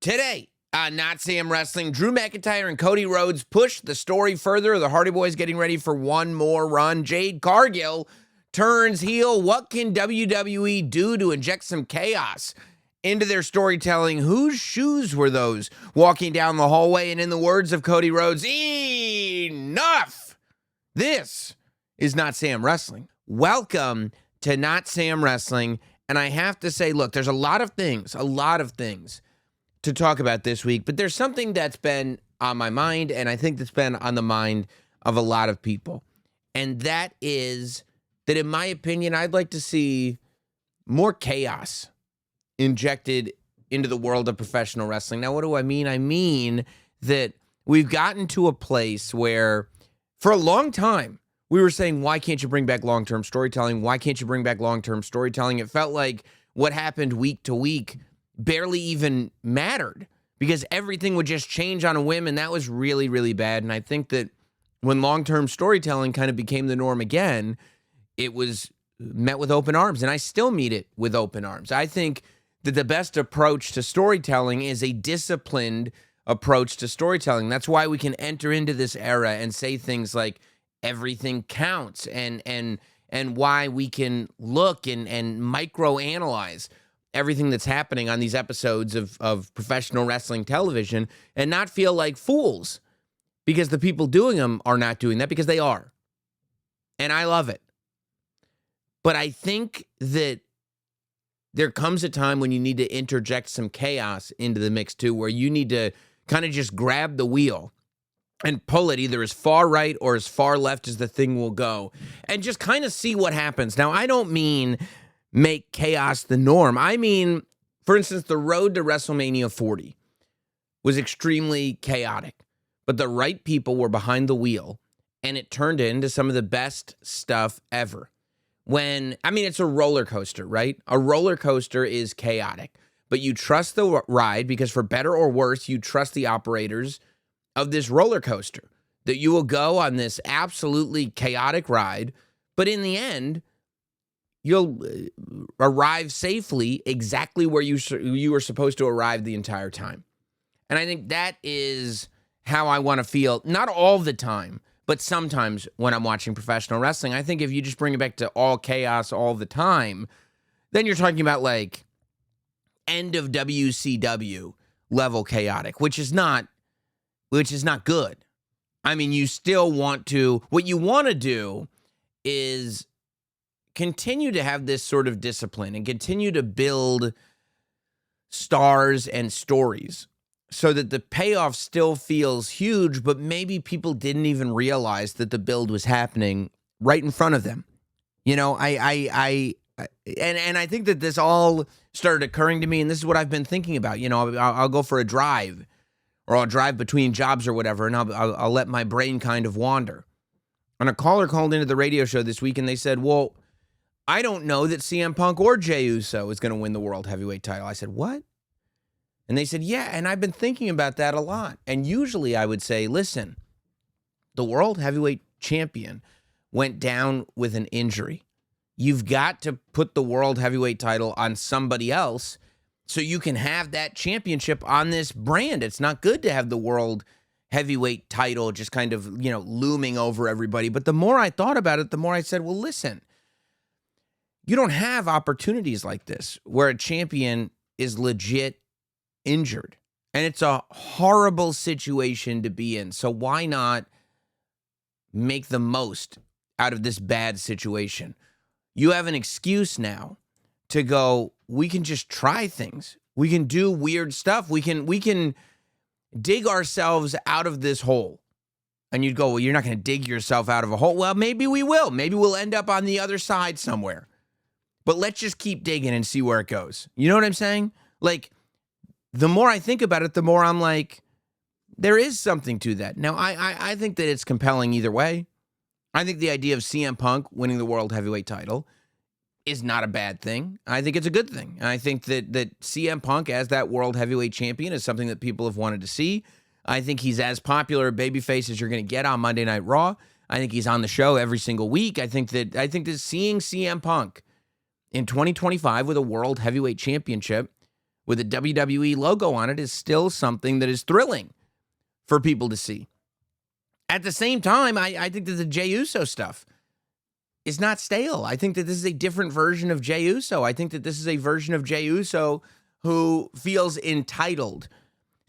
Today on Notsam Wrestling, Drew McIntyre and Cody Rhodes push the story further. The Hardy Boys getting ready for one more run. Jade Cargill turns heel. What can WWE do to inject some chaos into their storytelling? Whose shoes were those walking down the hallway? And in the words of Cody Rhodes, enough! This is Notsam Wrestling. Welcome to Notsam Wrestling. And I have to say, look, there's a lot of things to talk about this week, but there's something that's been on my mind, and I think that's been on the mind of a lot of people. And that is that, in my opinion, I'd like to see more chaos injected into the world of professional wrestling. Now, what do I mean? I mean that we've gotten to a place where, for a long time, we were saying, why can't you bring back long-term storytelling? Why can't you bring back long-term storytelling? It felt like what happened week to week barely even mattered because everything would just change on a whim, and that was really, really bad. And I think that when long-term storytelling kind of became the norm again, it was met with open arms, and I still meet it with open arms. I think that the best approach to storytelling is a disciplined approach to storytelling. That's why we can enter into this era and say things like everything counts, and why we can look and micro-analyze everything that's happening on these episodes of professional wrestling television and not feel like fools because the people doing them are not doing that, because they are. And I love it. But I think that there comes a time when you need to interject some chaos into the mix too, where you need to kind of just grab the wheel and pull it either as far right or as far left as the thing will go and just kind of see what happens. Now, I don't mean make chaos the norm. I mean, for instance, the road to WrestleMania 40 was extremely chaotic, but the right people were behind the wheel, and it turned into some of the best stuff ever. It's a roller coaster, right? A roller coaster is chaotic, but you trust the ride because, for better or worse, you trust the operators of this roller coaster, that you will go on this absolutely chaotic ride, but in the end, you'll arrive safely exactly where you were supposed to arrive the entire time. And I think that is how I want to feel, not all the time, but sometimes when I'm watching professional wrestling. I think if you just bring it back to all chaos all the time, then you're talking about like end of WCW level chaotic, which is not good. I mean, you still want to, what you want to do is continue to have this sort of discipline and continue to build stars and stories so that the payoff still feels huge, but maybe people didn't even realize that the build was happening right in front of them. You know, I think that this all started occurring to me, and this is what I've been thinking about. You know, I'll go for a drive, or I'll drive between jobs or whatever, and I'll let my brain kind of wander. And a caller called into the radio show this week, and they said, well, I don't know that CM Punk or Jey Uso is going to win the World Heavyweight title. I said, what? And they said, yeah, and I've been thinking about that a lot. And usually I would say, listen, the World Heavyweight Champion went down with an injury. You've got to put the World Heavyweight title on somebody else so you can have that championship on this brand. It's not good to have the World Heavyweight title just kind of, looming over everybody. But the more I thought about it, the more I said, well, listen, you don't have opportunities like this where a champion is legit injured. And it's a horrible situation to be in. So why not make the most out of this bad situation? You have an excuse now to go, we can just try things. We can do weird stuff. We can dig ourselves out of this hole. And you'd go, well, you're not going to dig yourself out of a hole. Well, maybe we will. Maybe we'll end up on the other side somewhere. But let's just keep digging and see where it goes. You know what I'm saying? Like, the more I think about it, the more I'm like, there is something to that. Now, I think that it's compelling either way. I think the idea of CM Punk winning the World Heavyweight title is not a bad thing. I think it's a good thing. And I think that CM Punk as that World Heavyweight Champion is something that people have wanted to see. I think he's as popular a babyface as you're going to get on Monday Night Raw. I think he's on the show every single week. I think that seeing CM Punk in 2025 with a World Heavyweight Championship with a WWE logo on it is still something that is thrilling for people to see. At the same time, I think that the Jey Uso stuff is not stale. I think that this is a different version of Jey Uso. I think that this is a version of Jey Uso who feels entitled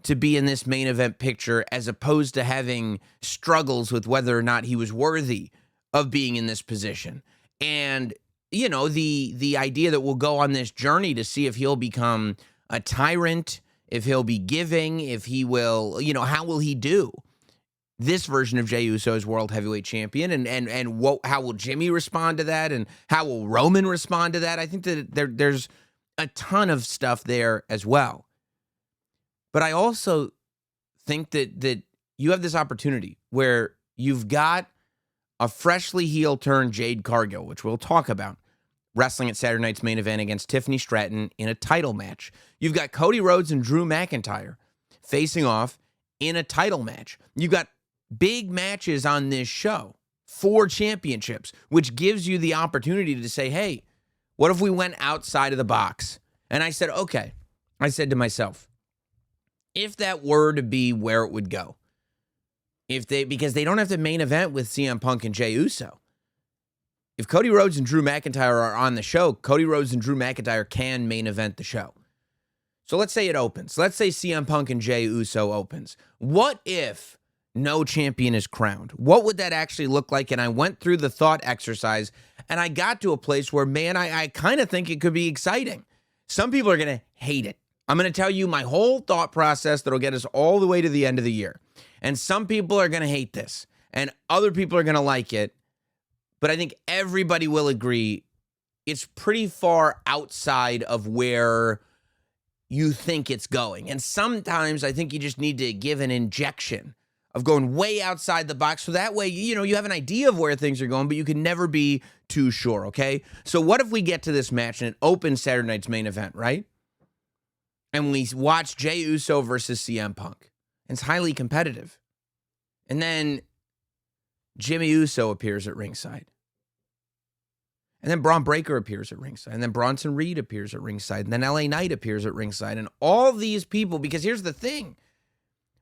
to be in this main event picture as opposed to having struggles with whether or not he was worthy of being in this position. And, you know, the idea that we'll go on this journey to see if he'll become a tyrant, if he'll be giving, if he will, you know, how will he do? This version of Jey Uso as World Heavyweight Champion, and how will Jimmy respond to that, and how will Roman respond to that? I think that there's a ton of stuff there as well. But I also think that you have this opportunity where you've got a freshly heel turned Jade Cargill, which we'll talk about, wrestling at Saturday night's main event against Tiffany Stratton in a title match. You've got Cody Rhodes and Drew McIntyre facing off in a title match. You've got big matches on this show, 4 championships, which gives you the opportunity to say, hey, what if we went outside of the box? And I said, okay. I said to myself, if that were to be where it would go, because they don't have to main event with CM Punk and Jey Uso. If Cody Rhodes and Drew McIntyre are on the show, Cody Rhodes and Drew McIntyre can main event the show. So let's say it opens. Let's say CM Punk and Jey Uso opens. What if no champion is crowned? What would that actually look like? And I went through the thought exercise, and I got to a place where, man, I kind of think it could be exciting. Some people are going to hate it. I'm going to tell you my whole thought process that'll get us all the way to the end of the year. And some people are going to hate this, and other people are going to like it. But I think everybody will agree it's pretty far outside of where you think it's going. And sometimes I think you just need to give an injection of going way outside the box. So that way, you know, you have an idea of where things are going, but you can never be too sure, okay? So what if we get to this match and it opens Saturday night's main event, right? And we watch Jey Uso versus CM Punk. And it's highly competitive. And then Jimmy Uso appears at ringside. And then Braun Breaker appears at ringside. And then Bronson Reed appears at ringside. And then LA Knight appears at ringside. And all these people, because here's the thing.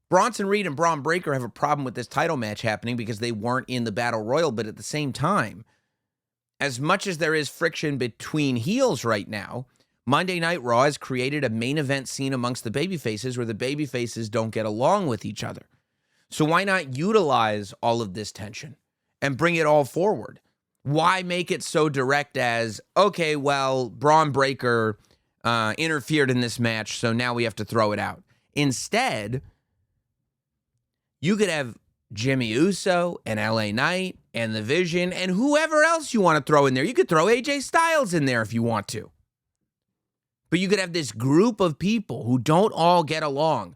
Bronson Reed and Braun Breaker have a problem with this title match happening because they weren't in the Battle Royal. But at the same time, as much as there is friction between heels right now, Monday Night Raw has created a main event scene amongst the babyfaces where the babyfaces don't get along with each other. So why not utilize all of this tension and bring it all forward? Why make it so direct as, okay, well, Braun Breaker interfered in this match, so now we have to throw it out. Instead, you could have Jimmy Uso and LA Knight and The Vision and whoever else you want to throw in there. You could throw AJ Styles in there if you want to. But you could have this group of people who don't all get along,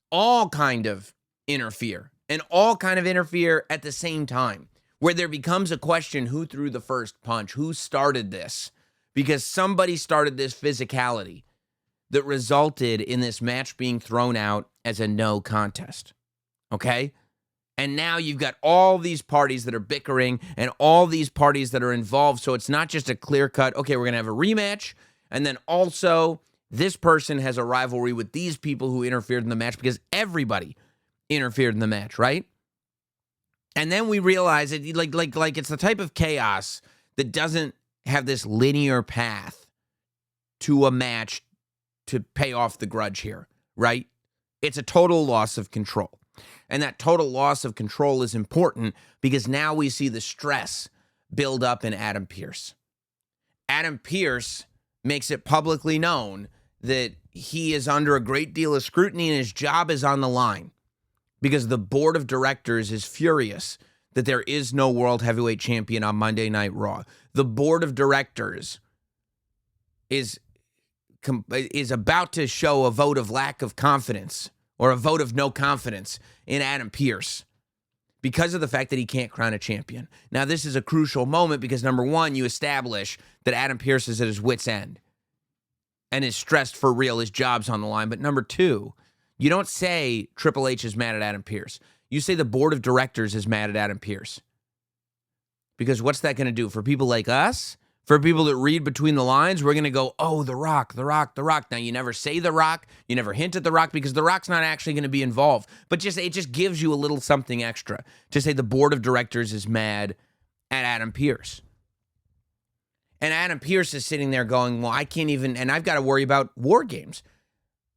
all kind of interfere, and all kind of interfere at the same time, where there becomes a question, who threw the first punch? Who started this? Because somebody started this physicality that resulted in this match being thrown out as a no contest. Okay? And now you've got all these parties that are bickering and all these parties that are involved. So it's not just a clear cut, okay, we're going to have a rematch. And then also this person has a rivalry with these people who interfered in the match because everybody interfered in the match, right? And then we realize it like it's the type of chaos that doesn't have this linear path to a match to pay off the grudge here, right? It's a total loss of control. And that total loss of control is important because now we see the stress build up in Adam Pearce. Adam Pearce makes it publicly known that he is under a great deal of scrutiny and his job is on the line because the board of directors is furious that there is no World Heavyweight Champion on Monday Night Raw. The board of directors is about to show a vote of lack of confidence or a vote of no confidence in Adam Pearce because of the fact that he can't crown a champion. Now, this is a crucial moment because, number one, you establish that Adam Pearce is at his wit's end and is stressed for real. His job's on the line. But number two, you don't say Triple H is mad at Adam Pearce. You say the board of directors is mad at Adam Pearce. Because what's that going to do? For people like us, For people that read between the lines, we're going to go, oh, The Rock, The Rock, The Rock. Now, you never say The Rock. You never hint at The Rock because The Rock's not actually going to be involved. But it just gives you a little something extra to say the board of directors is mad at Adam Pearce. And Adam Pearce is sitting there going, well, I can't even, and I've got to worry about War Games.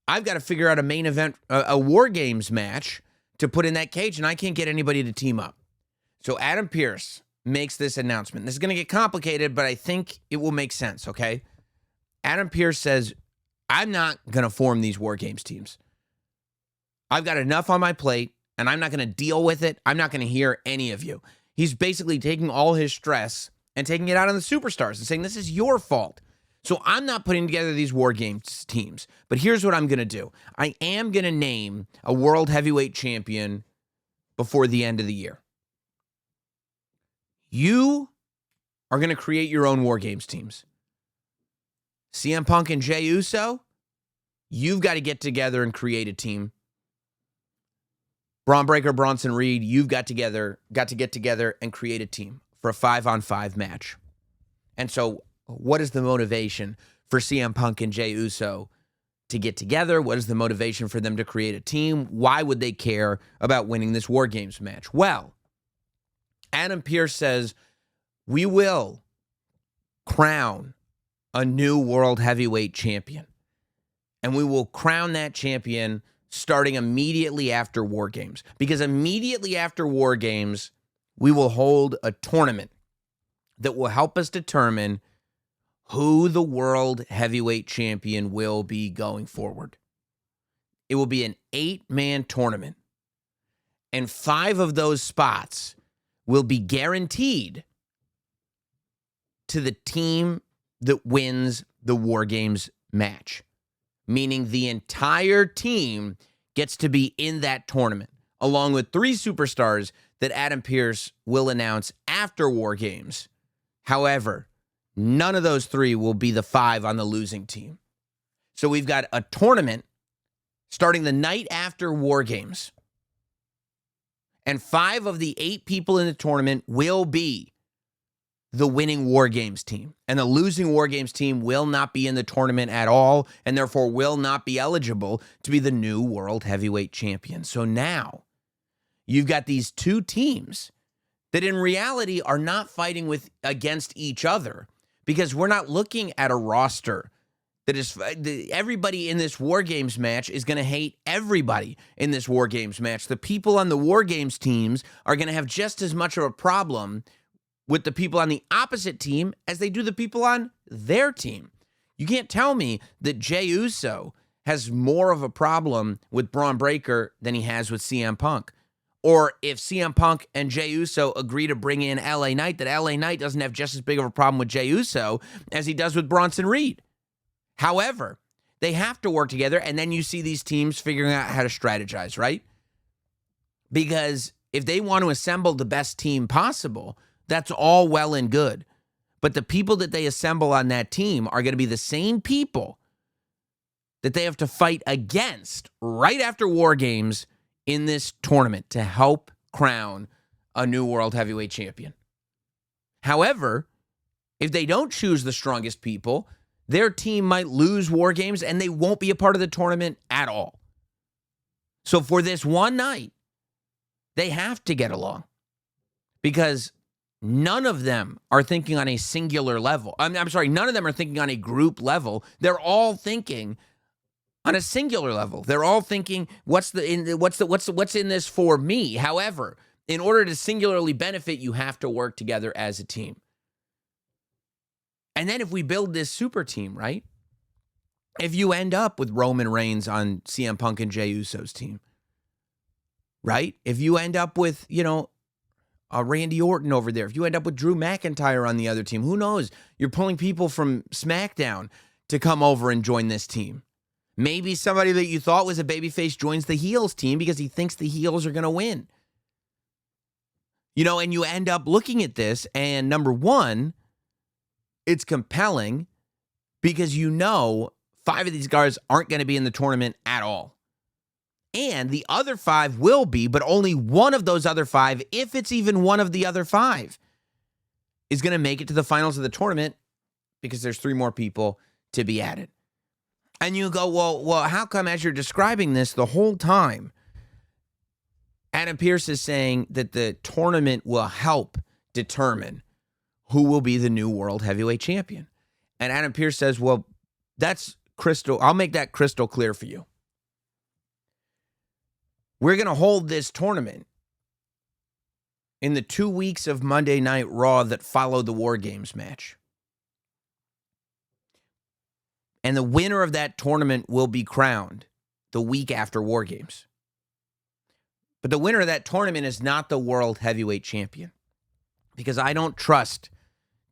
I've got to figure out a main event, a War Games match to put in that cage, and I can't get anybody to team up. So Adam Pearce makes this announcement. This is going to get complicated, but I think it will make sense, okay? Adam Pearce says, I'm not going to form these War Games teams. I've got enough on my plate, and I'm not going to deal with it. I'm not going to hear any of you. He's basically taking all his stress and taking it out on the superstars and saying, this is your fault. So I'm not putting together these War Games teams. But here's what I'm going to do. I am going to name a World Heavyweight Champion before the end of the year. You are going to create your own War Games teams. CM Punk and Jey Uso, you've got to get together and create a team. Braun Breaker, Bronson Reed, you've got to get together and create a team for a 5-on-5 match. And so what is the motivation for CM Punk and Jey Uso to get together? What is the motivation for them to create a team? Why would they care about winning this War Games match? Well, Adam Pearce says, we will crown a new World Heavyweight Champion. And we will crown that champion starting immediately after War Games. Because immediately after War Games, we will hold a tournament that will help us determine who the World Heavyweight Champion will be going forward. It will be an 8-man tournament. And 5 of those spots will be guaranteed to the team that wins the War Games match. Meaning the entire team gets to be in that tournament, along with 3 superstars that Adam Pearce will announce after War Games. However, none of those 3 will be the 5 on the losing team. So we've got a tournament starting the night after War Games. And 5 of the 8 people in the tournament will be the winning War Games team. And the losing War Games team will not be in the tournament at all, and therefore will not be eligible to be the new World Heavyweight Champion. So now you've got these 2 teams that in reality are not fighting against each other, because we're not looking at a roster that is, everybody in this War Games match is going to hate everybody in this War Games match. The people on the War Games teams are going to have just as much of a problem with the people on the opposite team as they do the people on their team. You can't tell me that Jey Uso has more of a problem with Braun Breaker than he has with CM Punk. Or if CM Punk and Jey Uso agree to bring in LA Knight, that LA Knight doesn't have just as big of a problem with Jey Uso as he does with Bronson Reed. However, they have to work together, and then you see these teams figuring out how to strategize, right? Because if they want to assemble the best team possible, that's all well and good. But the people that they assemble on that team are going to be the same people that they have to fight against right after War Games in this tournament to help crown a new World Heavyweight Champion. However, if they don't choose the strongest people, their team might lose War Games and they won't be a part of the tournament at all. So for this one night, they have to get along because none of them are thinking on a singular level. I'm sorry, none of them are thinking on a group level. They're all thinking on a singular level. They're all thinking, what's in this for me? However, in order to singularly benefit, you have to work together as a team. And then if we build this super team, right? If you end up with Roman Reigns on CM Punk and Jey Uso's team, right? If you end up with, Randy Orton over there, if you end up with Drew McIntyre on the other team, who knows? You're pulling people from SmackDown to come over and join this team. Maybe somebody that you thought was a babyface joins the heels team because he thinks the heels are going to win. And you end up looking at this, and number one, it's compelling because 5 of these guys aren't going to be in the tournament at all. And the other 5 will be, but only one of those other 5, if it's even one of the other 5, is going to make it to the finals of the tournament because there's 3 more people to be added. And you go, well, how come as you're describing this the whole time, Adam Pearce is saying that the tournament will help determine who will be the new world heavyweight champion? And Adam Pearce says, well, I'll make that crystal clear for you. We're going to hold this tournament in the 2 weeks of Monday Night Raw that followed the War Games match. And the winner of that tournament will be crowned the week after War Games. But the winner of that tournament is not the world heavyweight champion, because I don't trust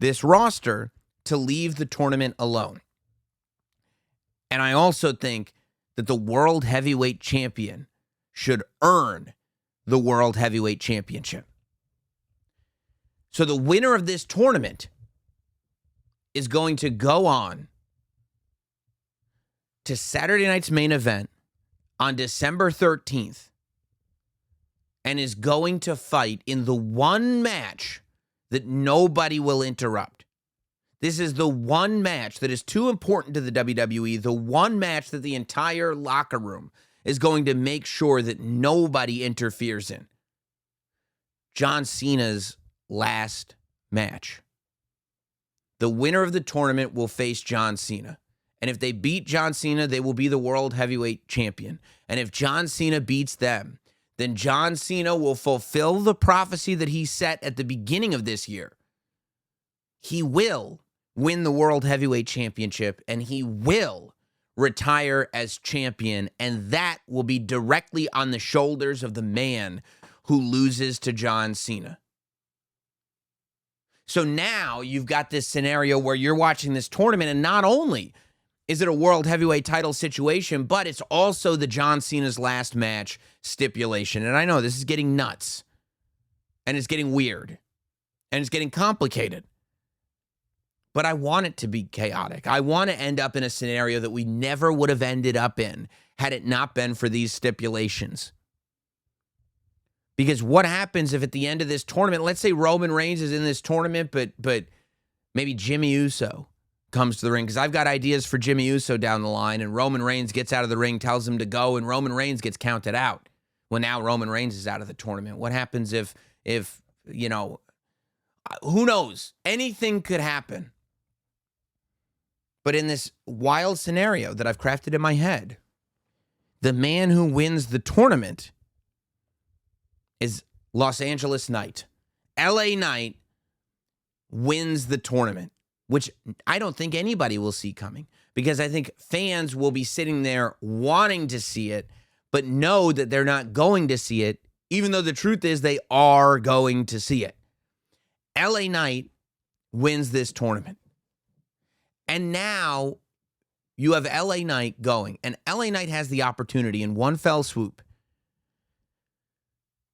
this roster to leave the tournament alone. And I also think that the world heavyweight champion should earn the world heavyweight championship. So the winner of this tournament is going to go on to Saturday night's main event on December 13th and is going to fight in the one match that nobody will interrupt. This is the one match that is too important to the WWE, the one match that the entire locker room is going to make sure that nobody interferes in. John Cena's last match. The winner of the tournament will face John Cena. And if they beat John Cena, they will be the world heavyweight champion. And if John Cena beats them, then John Cena will fulfill the prophecy that he set at the beginning of this year. He will win the world heavyweight championship, and he will retire as champion, and that will be directly on the shoulders of the man who loses to John Cena. So now you've got this scenario where you're watching this tournament, and not only is it a world heavyweight title situation, but it's also the John Cena's last match stipulation. And I know this is getting nuts, and it's getting weird, and it's getting complicated. But I want it to be chaotic. I want to end up in a scenario that we never would have ended up in had it not been for these stipulations. Because what happens if at the end of this tournament, let's say Roman Reigns is in this tournament, but maybe Jimmy Uso comes to the ring, because I've got ideas for Jimmy Uso down the line, and Roman Reigns gets out of the ring, tells him to go, and Roman Reigns gets counted out. Well, now Roman Reigns is out of the tournament. What happens if you know, who knows? Anything could happen. But in this wild scenario that I've crafted in my head, the man who wins the tournament is Los Angeles Knight. LA Knight wins the tournament, which I don't think anybody will see coming, because I think fans will be sitting there wanting to see it, but know that they're not going to see it, even though the truth is they are going to see it. LA Knight wins this tournament. And now you have LA Knight going, and LA Knight has the opportunity in one fell swoop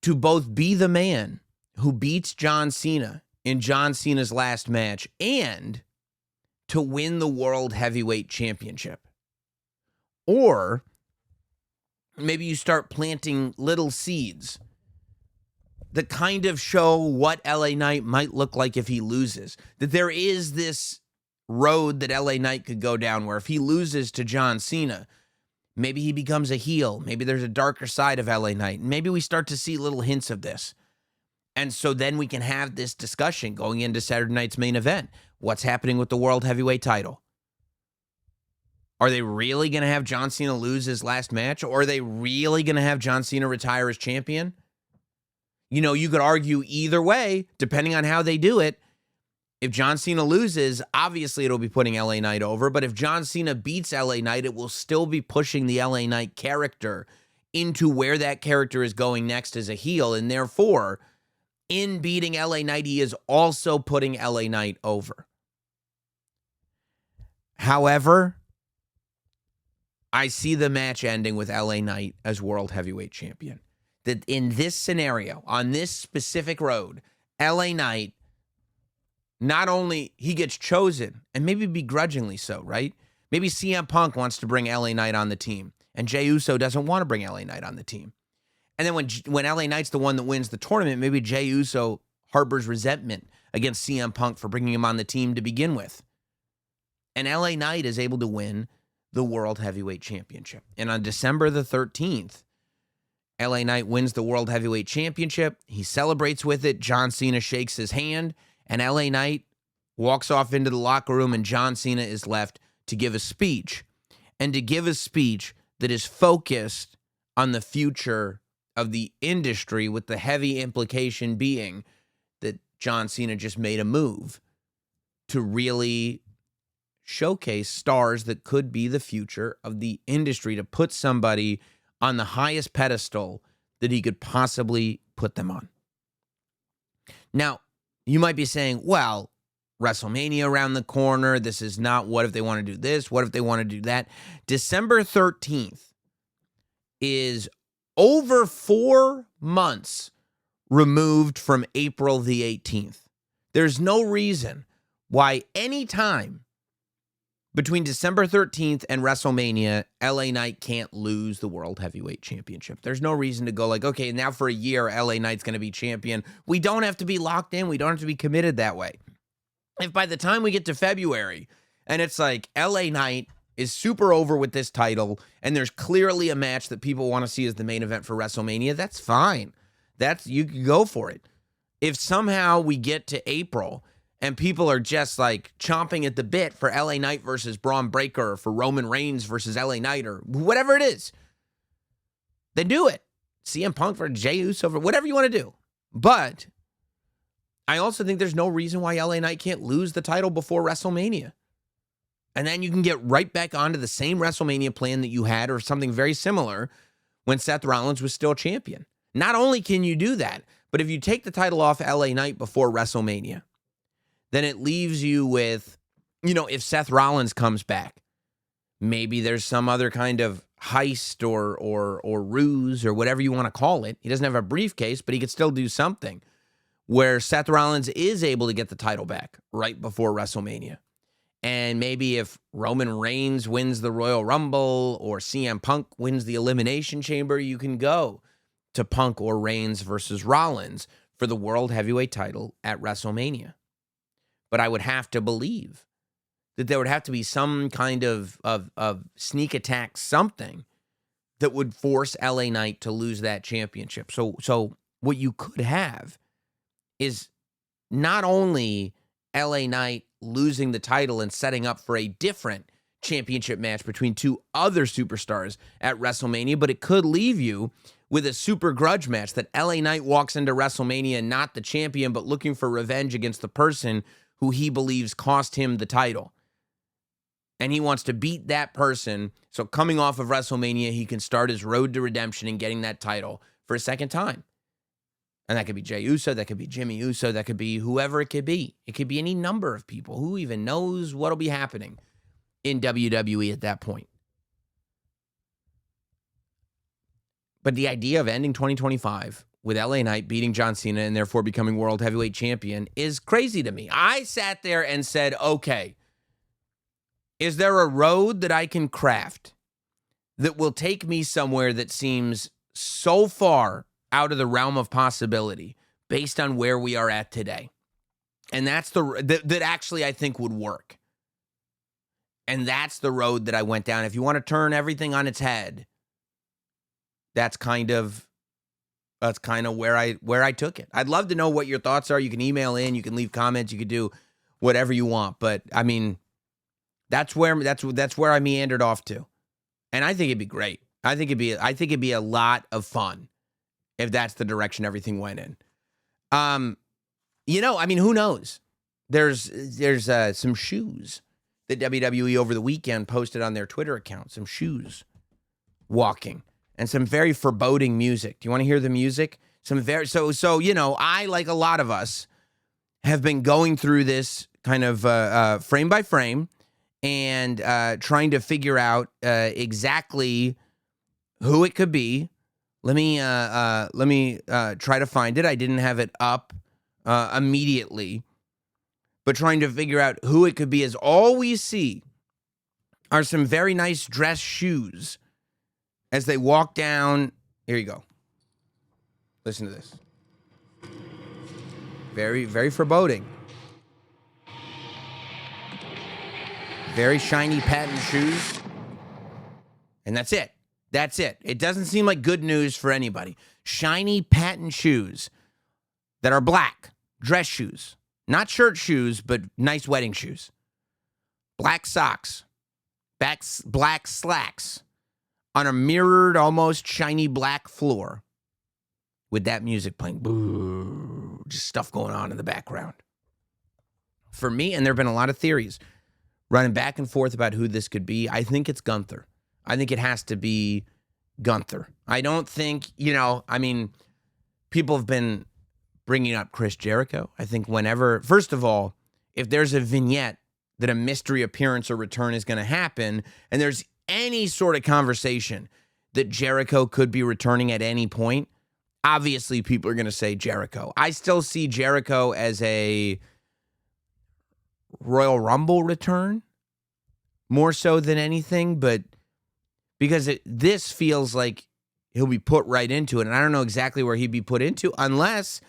to both be the man who beats John Cena in John Cena's last match and to win the World Heavyweight Championship. Or maybe you start planting little seeds that kind of show what LA Knight might look like if he loses. That there is this road that LA Knight could go down where if he loses to John Cena, maybe he becomes a heel. Maybe there's a darker side of LA Knight. Maybe we start to see little hints of this. And so then we can have this discussion going into Saturday night's main event. What's happening with the World Heavyweight title? Are they really going to have John Cena lose his last match? Or are they really going to have John Cena retire as champion? You know, you could argue either way, depending on how they do it. If John Cena loses, obviously it'll be putting LA Knight over. But if John Cena beats LA Knight, it will still be pushing the LA Knight character into where that character is going next as a heel. And therefore, in beating LA Knight, he is also putting LA Knight over. However, I see the match ending with LA Knight as World Heavyweight Champion. That in this scenario, on this specific road, LA Knight, not only he gets chosen, and maybe begrudgingly so, right? Maybe CM Punk wants to bring LA Knight on the team, and Jey Uso doesn't want to bring LA Knight on the team. And then when LA Knight's the one that wins the tournament, maybe Jey Uso harbors resentment against CM Punk for bringing him on the team to begin with. And LA Knight is able to win the World Heavyweight Championship. And on December the 13th, LA Knight wins the World Heavyweight Championship. He celebrates with it. John Cena shakes his hand, and LA Knight walks off into the locker room, and John Cena is left to give a speech. And to give a speech that is focused on the future of the industry, with the heavy implication being that John Cena just made a move to really showcase stars that could be the future of the industry, to put somebody on the highest pedestal that he could possibly put them on. Now, you might be saying, well, WrestleMania around the corner. This is not, what if they want to do this? What if they want to do that? December 13th is over 4 months removed from April the 18th. There's no reason why any time between December 13th and WrestleMania, LA Knight can't lose the World Heavyweight Championship. There's no reason to go like, okay, now for a year, LA Knight's going to be champion. We don't have to be locked in. We don't have to be committed that way. If by the time we get to February and it's like LA Knight is super over with this title and there's clearly a match that people want to see as the main event for WrestleMania, that's fine. You can go for it. If somehow we get to April and people are just like chomping at the bit for LA Knight versus Braun Breaker, or for Roman Reigns versus LA Knight, or whatever it is, then do it. CM Punk for Jey Uso, whatever you want to do. But I also think there's no reason why LA Knight can't lose the title before WrestleMania. And then you can get right back onto the same WrestleMania plan that you had, or something very similar, when Seth Rollins was still champion. Not only can you do that, but if you take the title off LA Knight before WrestleMania, then it leaves you with, if Seth Rollins comes back, maybe there's some other kind of heist or ruse or whatever you want to call it. He doesn't have a briefcase, but he could still do something where Seth Rollins is able to get the title back right before WrestleMania. And maybe if Roman Reigns wins the Royal Rumble or CM Punk wins the Elimination Chamber, you can go to Punk or Reigns versus Rollins for the World Heavyweight title at WrestleMania. But I would have to believe that there would have to be some kind of sneak attack, something that would force LA Knight to lose that championship. So what you could have is not only LA Knight losing the title and setting up for a different championship match between two other superstars at WrestleMania, but it could leave you with a super grudge match that LA Knight walks into WrestleMania not the champion, but looking for revenge against the person who he believes cost him the title. And he wants to beat that person, so coming off of WrestleMania, he can start his road to redemption and getting that title for a second time. And that could be Jey Uso, that could be Jimmy Uso, that could be whoever it could be. It could be any number of people. Who even knows what'll be happening in WWE at that point? But the idea of ending 2025 with LA Knight beating John Cena and therefore becoming World Heavyweight Champion is crazy to me. I sat there and said, okay, is there a road that I can craft that will take me somewhere that seems so far out of the realm of possibility based on where we are at today? And that's that actually I think would work. And that's the road that I went down. If you want to turn everything on its head, that's kind of where I took it. I'd love to know what your thoughts are. You can email in, you can leave comments, you could do whatever you want. But I mean, that's where I meandered off to. And I think it'd be great. I think it'd be a lot of fun if that's the direction everything went in. I mean, who knows? There's some shoes that WWE over the weekend posted on their Twitter account, some shoes walking. And some very foreboding music. Do you want to hear the music? I, like a lot of us, have been going through this kind of frame by frame and trying to figure out exactly who it could be. Let me try to find it. I didn't have it up immediately, but trying to figure out who it could be, as all we see are some very nice dress shoes as they walk down. Here you go. Listen to this. Very, very foreboding. very shiny patent shoes. And that's it. That's it. It doesn't seem like good news for anybody. Shiny patent shoes that are black, dress shoes. Not shirt shoes, but nice wedding shoes. Black socks. Black slacks on a mirrored, almost shiny black floor with that music playing. Boo. Just stuff going on in the background. For me, and there have been a lot of theories running back and forth about who this could be. I think it's Gunther. I think it has to be Gunther. I don't think, people have been bringing up Chris Jericho. I think whenever, first of all, if there's a vignette that a mystery appearance or return is going to happen, and there's any sort of conversation that Jericho could be returning at any point, obviously people are going to say Jericho. I still see Jericho as a Royal Rumble return more so than anything, but because this feels like he'll be put right into it, and I don't know exactly where he'd be put into unless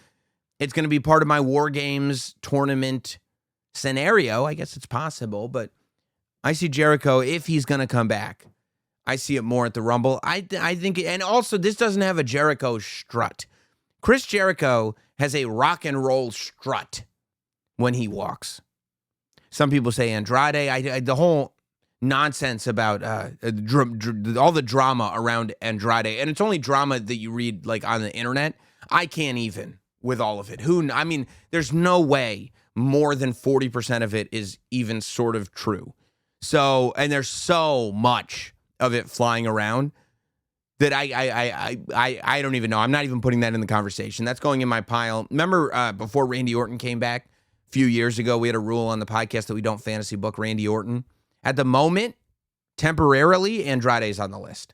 it's going to be part of my War Games tournament scenario. I guess it's possible, but I see Jericho, if he's going to come back, I see it more at the Rumble. I think, and also this doesn't have a Jericho strut. Chris Jericho has a rock and roll strut when he walks. Some people say Andrade. The whole nonsense about all the drama around Andrade, and it's only drama that you read like on the internet. I can't even with all of it. There's no way more than 40% of it is even sort of true. So, and there's so much of it flying around that I don't even know. I'm not even putting that in the conversation. That's going in my pile. Remember before Randy Orton came back a few years ago, we had a rule on the podcast that we don't fantasy book Randy Orton. At the moment, temporarily, Andrade's on the list.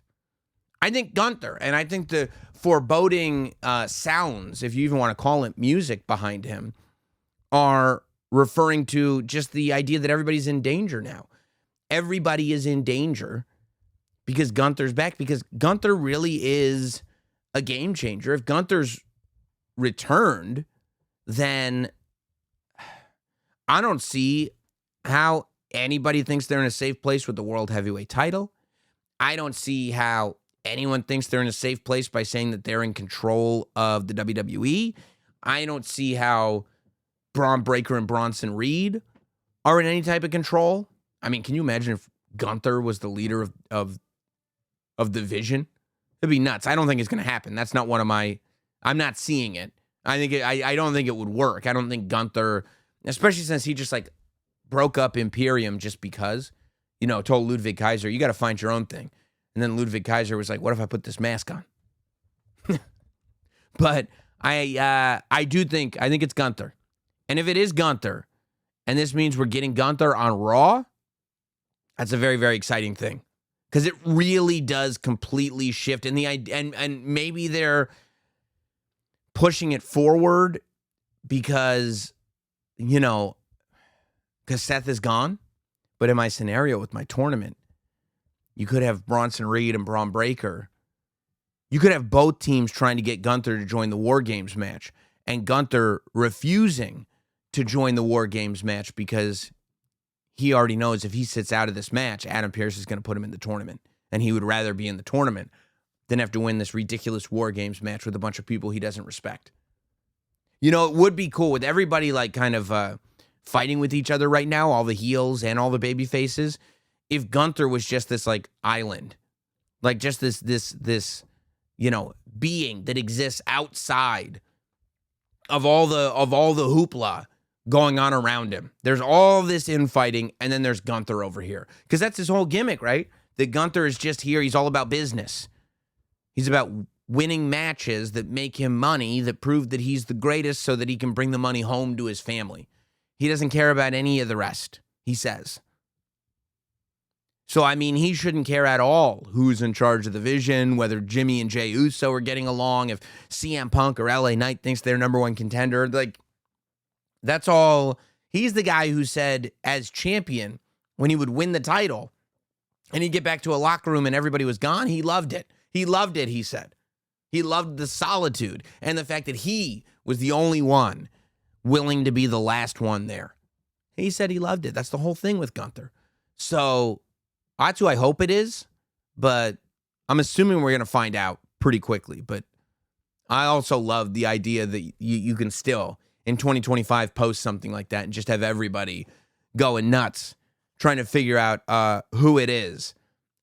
I think Gunther, and I think the foreboding sounds, if you even want to call it music behind him, are referring to just the idea that everybody's in danger now. Everybody is in danger because Gunther's back, because Gunther really is a game changer. If Gunther's returned, then I don't see how anybody thinks they're in a safe place with the World Heavyweight title. I don't see how anyone thinks they're in a safe place by saying that they're in control of the WWE. I don't see how Braun Breaker and Bronson Reed are in any type of control. Can you imagine if Gunther was the leader of the Vision? It'd be nuts. I don't think it's going to happen. That's not one of my. I'm not seeing it. I don't think it would work. I don't think Gunther, especially since he just like broke up Imperium just because, told Ludwig Kaiser, you got to find your own thing. And then Ludwig Kaiser was like, what if I put this mask on? But I think it's Gunther. And if it is Gunther, and this means we're getting Gunther on Raw, that's a very, very exciting thing. Because it really does completely shift. And maybe they're pushing it forward because, because Seth is gone. But in my scenario with my tournament, you could have Bronson Reed and Braun Breaker. You could have both teams trying to get Gunther to join the War Games match, and Gunther refusing to join the War Games match because he already knows if he sits out of this match, Adam Pearce is going to put him in the tournament, and he would rather be in the tournament than have to win this ridiculous War Games match with a bunch of people he doesn't respect. It would be cool with everybody like kind of fighting with each other right now, all the heels and all the baby faces, if Gunther was just this like island, like just this being that exists outside of all the hoopla going on around him. There's all this infighting, and then there's Gunther over here. Because that's his whole gimmick, right? That Gunther is just here. He's all about business. He's about winning matches that make him money, that prove that he's the greatest so that he can bring the money home to his family. He doesn't care about any of the rest, he says. So, he shouldn't care at all who's in charge of the Vision, whether Jimmy and Jey Uso are getting along, if CM Punk or LA Knight thinks they're number one contender. Like, that's all. He's the guy who said, as champion, when he would win the title and he'd get back to a locker room and everybody was gone, he loved it. He loved it, he said. He loved the solitude and the fact that he was the only one willing to be the last one there. He said he loved it. That's the whole thing with Gunther. So that's who I hope it is, but I'm assuming we're going to find out pretty quickly. But I also love the idea that you can still, in 2025, post something like that and just have everybody going nuts trying to figure out who it is.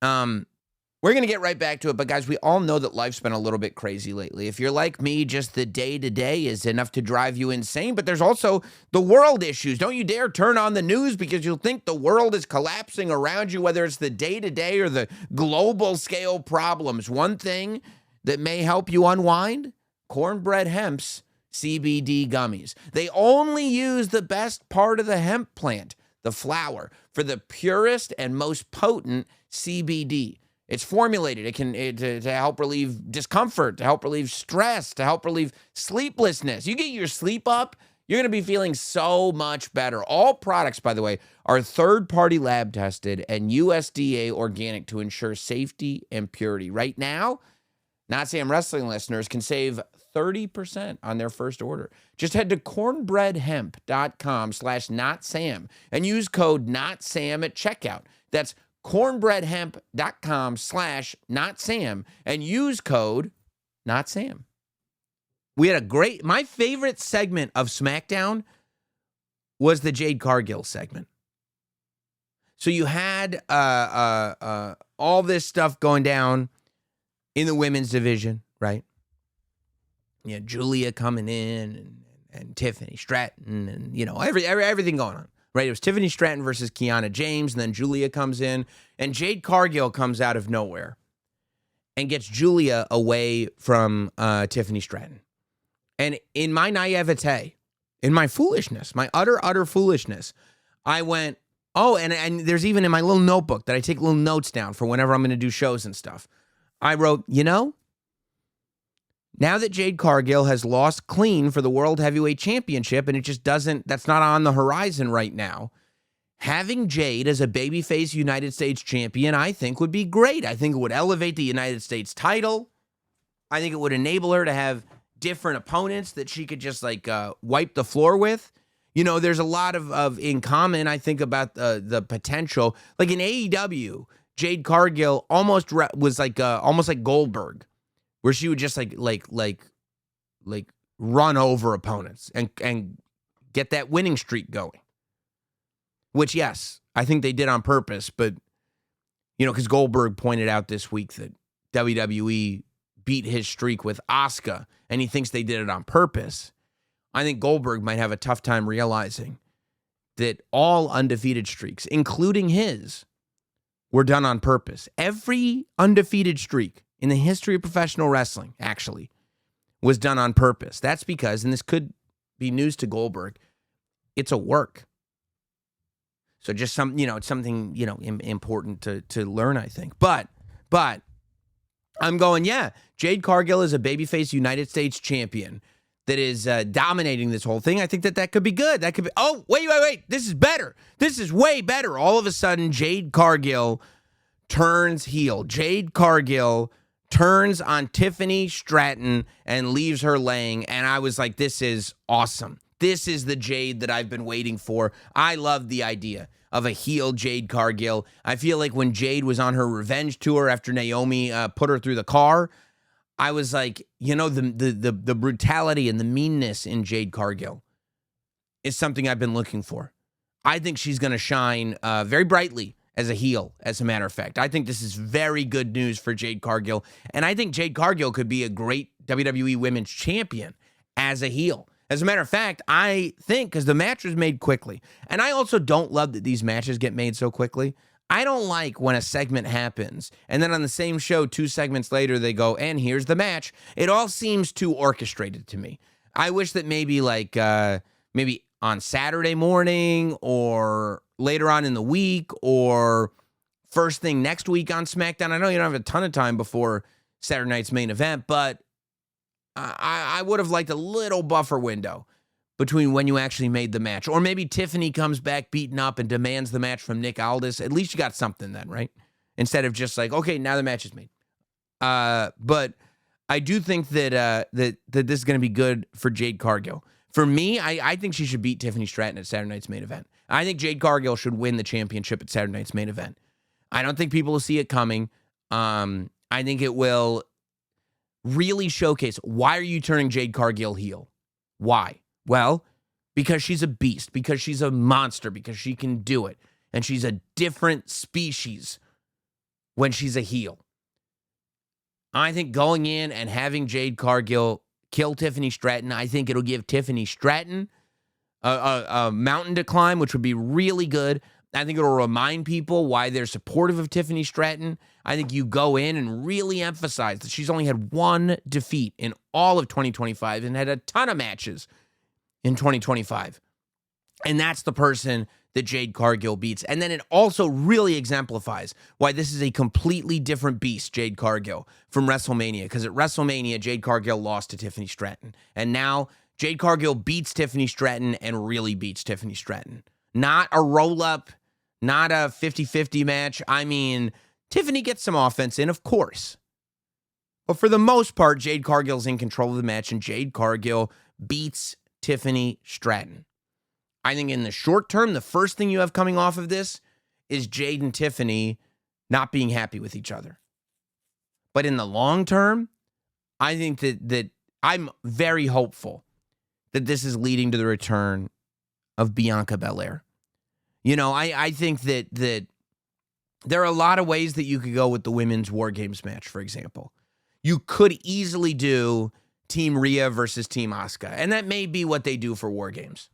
We're going to get right back to it, but guys, we all know that life's been a little bit crazy lately. If you're like me, just the day-to-day is enough to drive you insane, but there's also the world issues. Don't you dare turn on the news because you'll think the world is collapsing around you, whether it's the day-to-day or the global scale problems. One thing that may help you unwind, Cornbread Hemp's CBD gummies. They only use the best part of the hemp plant, the flower, for the purest and most potent CBD. It's formulated. To help relieve discomfort, to help relieve stress, to help relieve sleeplessness. You get your sleep up, you're going to be feeling so much better. All products, by the way, are third-party lab tested and USDA organic to ensure safety and purity. Right now, Notsam Wrestling listeners can save 30% on their first order. Just head to cornbreadhemp.com/notsam and use code NOTSAM at checkout. That's cornbreadhemp.com/notsam and use code NOTSAM. We had my favorite segment of SmackDown was the Jade Cargill segment. So you had all this stuff going down in the women's division, right? Yeah, Julia coming in and Tiffany Stratton and, everything going on. Right, it was Tiffany Stratton versus Kiana James, and then Julia comes in, and Jade Cargill comes out of nowhere and gets Julia away from Tiffany Stratton. And in my naivete, in my foolishness, my utter foolishness, I went, oh, and there's even in my little notebook that I take little notes down for whenever I'm going to do shows and stuff. I wrote, now that Jade Cargill has lost clean for the World Heavyweight Championship, and that's not on the horizon right now, having Jade as a babyface United States champion, I think would be great. I think it would elevate the United States title. I think it would enable her to have different opponents that she could just wipe the floor with. There's a lot of in common, I think, about the potential. Like in AEW, Jade Cargill almost was almost like Goldberg, where she would just run over opponents and get that winning streak going. Which, yes, I think they did on purpose, but, because Goldberg pointed out this week that WWE beat his streak with Asuka, and he thinks they did it on purpose. I think Goldberg might have a tough time realizing that all undefeated streaks, including his, were done on purpose. Every undefeated streak in the history of professional wrestling, actually, was done on purpose. That's because, and this could be news to Goldberg, it's a work. So just it's something, important to learn, I think. But I'm going, yeah, Jade Cargill is a babyface United States champion that is dominating this whole thing. I think that could be good. That could be, oh, wait. This is better. This is way better. All of a sudden, Jade Cargill turns heel. Jade Cargill turns on Tiffany Stratton and leaves her laying. And I was like, this is awesome. This is the Jade that I've been waiting for. I love the idea of a heel Jade Cargill. I feel like when Jade was on her revenge tour after Naomi put her through the car, I was like, the brutality and the meanness in Jade Cargill is something I've been looking for. I think she's going to shine very brightly as a heel, as a matter of fact. I think this is very good news for Jade Cargill. And I think Jade Cargill could be a great WWE Women's Champion as a heel. As a matter of fact, I think, because the match was made quickly, and I also don't love that these matches get made so quickly. I don't like when a segment happens, and then on the same show, 2 segments later, they go, and here's the match. It all seems too orchestrated to me. I wish that maybe maybe on Saturday morning or later on in the week or first thing next week on SmackDown. I know you don't have a ton of time before Saturday night's main event, but I would have liked a little buffer window between when you actually made the match. Or maybe Tiffany comes back beaten up and demands the match from Nick Aldis. At least you got something then, right? Instead of just okay, now the match is made. But I do think that that this is going to be good for Jade Cargill. For me, I think she should beat Tiffany Stratton at Saturday night's main event. I think Jade Cargill should win the championship at Saturday night's main event. I don't think people will see it coming. I think it will really showcase, why are you turning Jade Cargill heel? Why? Well, because she's a beast, because she's a monster, because she can do it. And she's a different species when she's a heel. I think going in and having Jade Cargill kill Tiffany Stratton, I think it'll give Tiffany Stratton a mountain to climb, which would be really good. I think it'll remind people why they're supportive of Tiffany Stratton. I think you go in and really emphasize that she's only had one defeat in all of 2025 and had a ton of matches in 2025. And that's the person that Jade Cargill beats. And then it also really exemplifies why this is a completely different beast, Jade Cargill, from WrestleMania. Because at WrestleMania, Jade Cargill lost to Tiffany Stratton. And now Jade Cargill beats Tiffany Stratton and really beats Tiffany Stratton. Not a roll-up, not a 50-50 match. I mean, Tiffany gets some offense in, of course. But for the most part, Jade Cargill's in control of the match, and Jade Cargill beats Tiffany Stratton. I think in the short term, the first thing you have coming off of this is Jade and Tiffany not being happy with each other. But in the long term, I think that I'm very hopeful that this is leading to the return of Bianca Belair. You know, I think that there are a lot of ways that you could go with the women's War Games match, for example. You could easily do Team Rhea versus Team Asuka, and that may be what they do for War Games.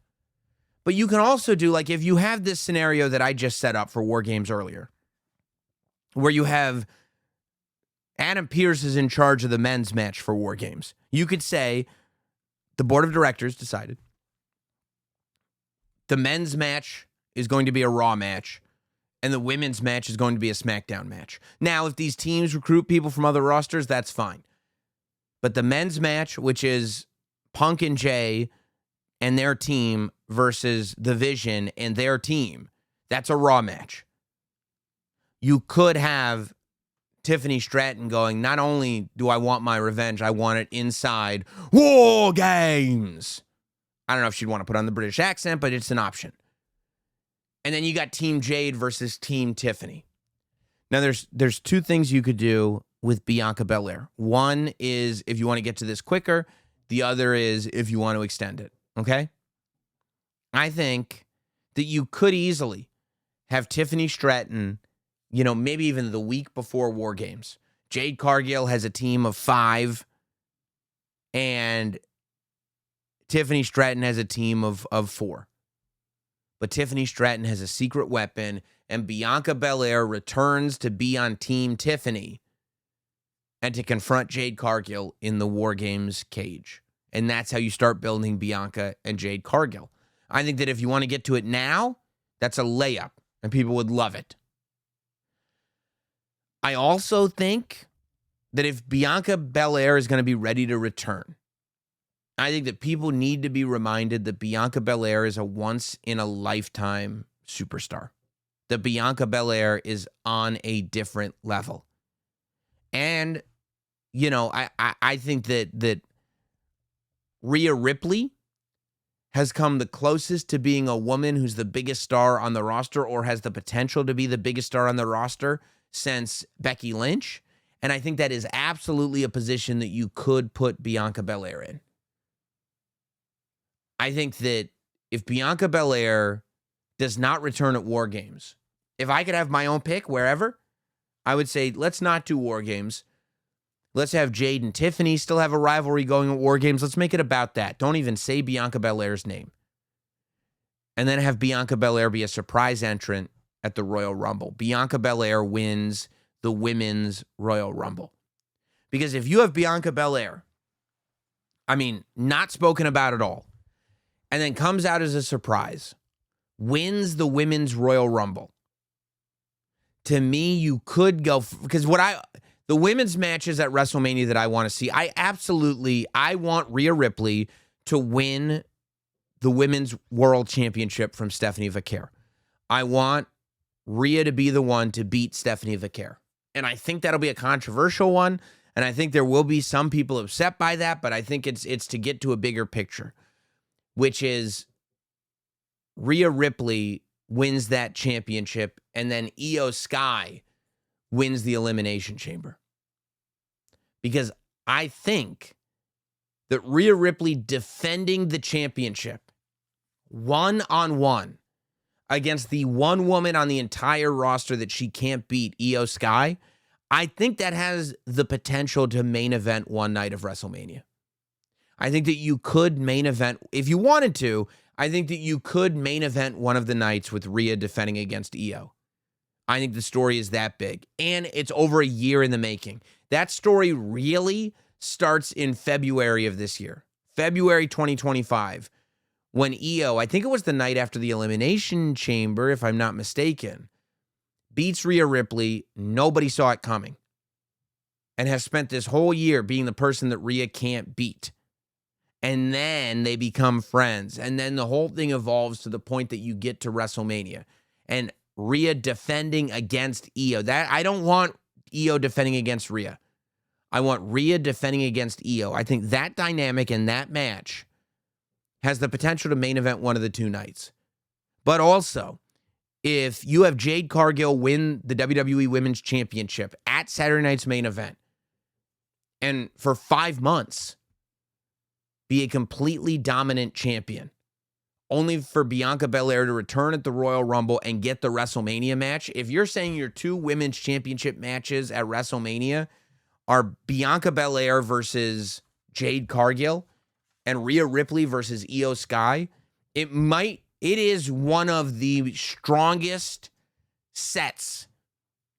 But you can also do, like, if you have this scenario that I just set up for War Games earlier, where you have Adam Pearce is in charge of the men's match for War Games. You could say the board of directors decided the men's match is going to be a Raw match, and the women's match is going to be a SmackDown match. Now, if these teams recruit people from other rosters, that's fine. But the men's match, which is Punk and Jay and their team versus The Vision and their team, that's a Raw match. You could have Tiffany Stratton going, not only do I want my revenge, I want it inside War Games. I don't know if she'd want to put on the British accent, but it's an option. And then you got Team Jade versus Team Tiffany. Now, there's two things you could do with Bianca Belair. One is if you want to get to this quicker. The other is if you want to extend it, okay? I think that you could easily have Tiffany Stratton, you know, maybe even the week before War Games. Jade Cargill has a team of 5, and Tiffany Stratton has a team of 4. But Tiffany Stratton has a secret weapon, and Bianca Belair returns to be on Team Tiffany and to confront Jade Cargill in the War Games cage. And that's how you start building Bianca and Jade Cargill. I think that if you want to get to it now, that's a layup, and people would love it. I also think that if Bianca Belair is going to be ready to return, I think that people need to be reminded that Bianca Belair is a once-in-a-lifetime superstar. That Bianca Belair is on a different level. And, you know, I think that Rhea Ripley has come the closest to being a woman who's the biggest star on the roster or has the potential to be the biggest star on the roster since Becky Lynch. And I think that is absolutely a position that you could put Bianca Belair in. I think that if Bianca Belair does not return at War Games, if I could have my own pick wherever, I would say let's not do War Games. Let's have Jade and Tiffany still have a rivalry going at War Games. Let's make it about that. Don't even say Bianca Belair's name. And then have Bianca Belair be a surprise entrant at the Royal Rumble. Bianca Belair wins the Women's Royal Rumble. Because if you have Bianca Belair, I mean, not spoken about at all, and then comes out as a surprise, wins the Women's Royal Rumble, to me, you could go, because the women's matches at WrestleMania that I want to see, I want Rhea Ripley to win the Women's World Championship from Stephanie Vaquer. I want Rhea to be the one to beat Stephanie Vaquer. And I think that'll be a controversial one, and I think there will be some people upset by that, but I think it's to get to a bigger picture, which is Rhea Ripley wins that championship, and then Io Sky wins the Elimination Chamber. Because I think that Rhea Ripley defending the championship one-on-one against the one woman on the entire roster that she can't beat, Io Sky, I think that has the potential to main event one night of WrestleMania. I think that you could main event, if you wanted to, I think that you could main event one of the nights with Rhea defending against Io. I think the story is that big. And it's over a year in the making. That story really starts in February of this year. February 2025. When Io, I think it was the night after the Elimination Chamber, if I'm not mistaken, beats Rhea Ripley. Nobody saw it coming. And has spent this whole year being the person that Rhea can't beat. And then they become friends. And then the whole thing evolves to the point that you get to WrestleMania. And Rhea defending against Io. That I don't want Io defending against Rhea. I want Rhea defending against Io. I think that dynamic in that match has the potential to main event one of the two nights. But also, if you have Jade Cargill win the WWE Women's Championship at Saturday night's main event, and for 5 months, be a completely dominant champion, only for Bianca Belair to return at the Royal Rumble and get the WrestleMania match. If you're saying your two women's championship matches at WrestleMania are Bianca Belair versus Jade Cargill and Rhea Ripley versus Io Sky, it is one of the strongest sets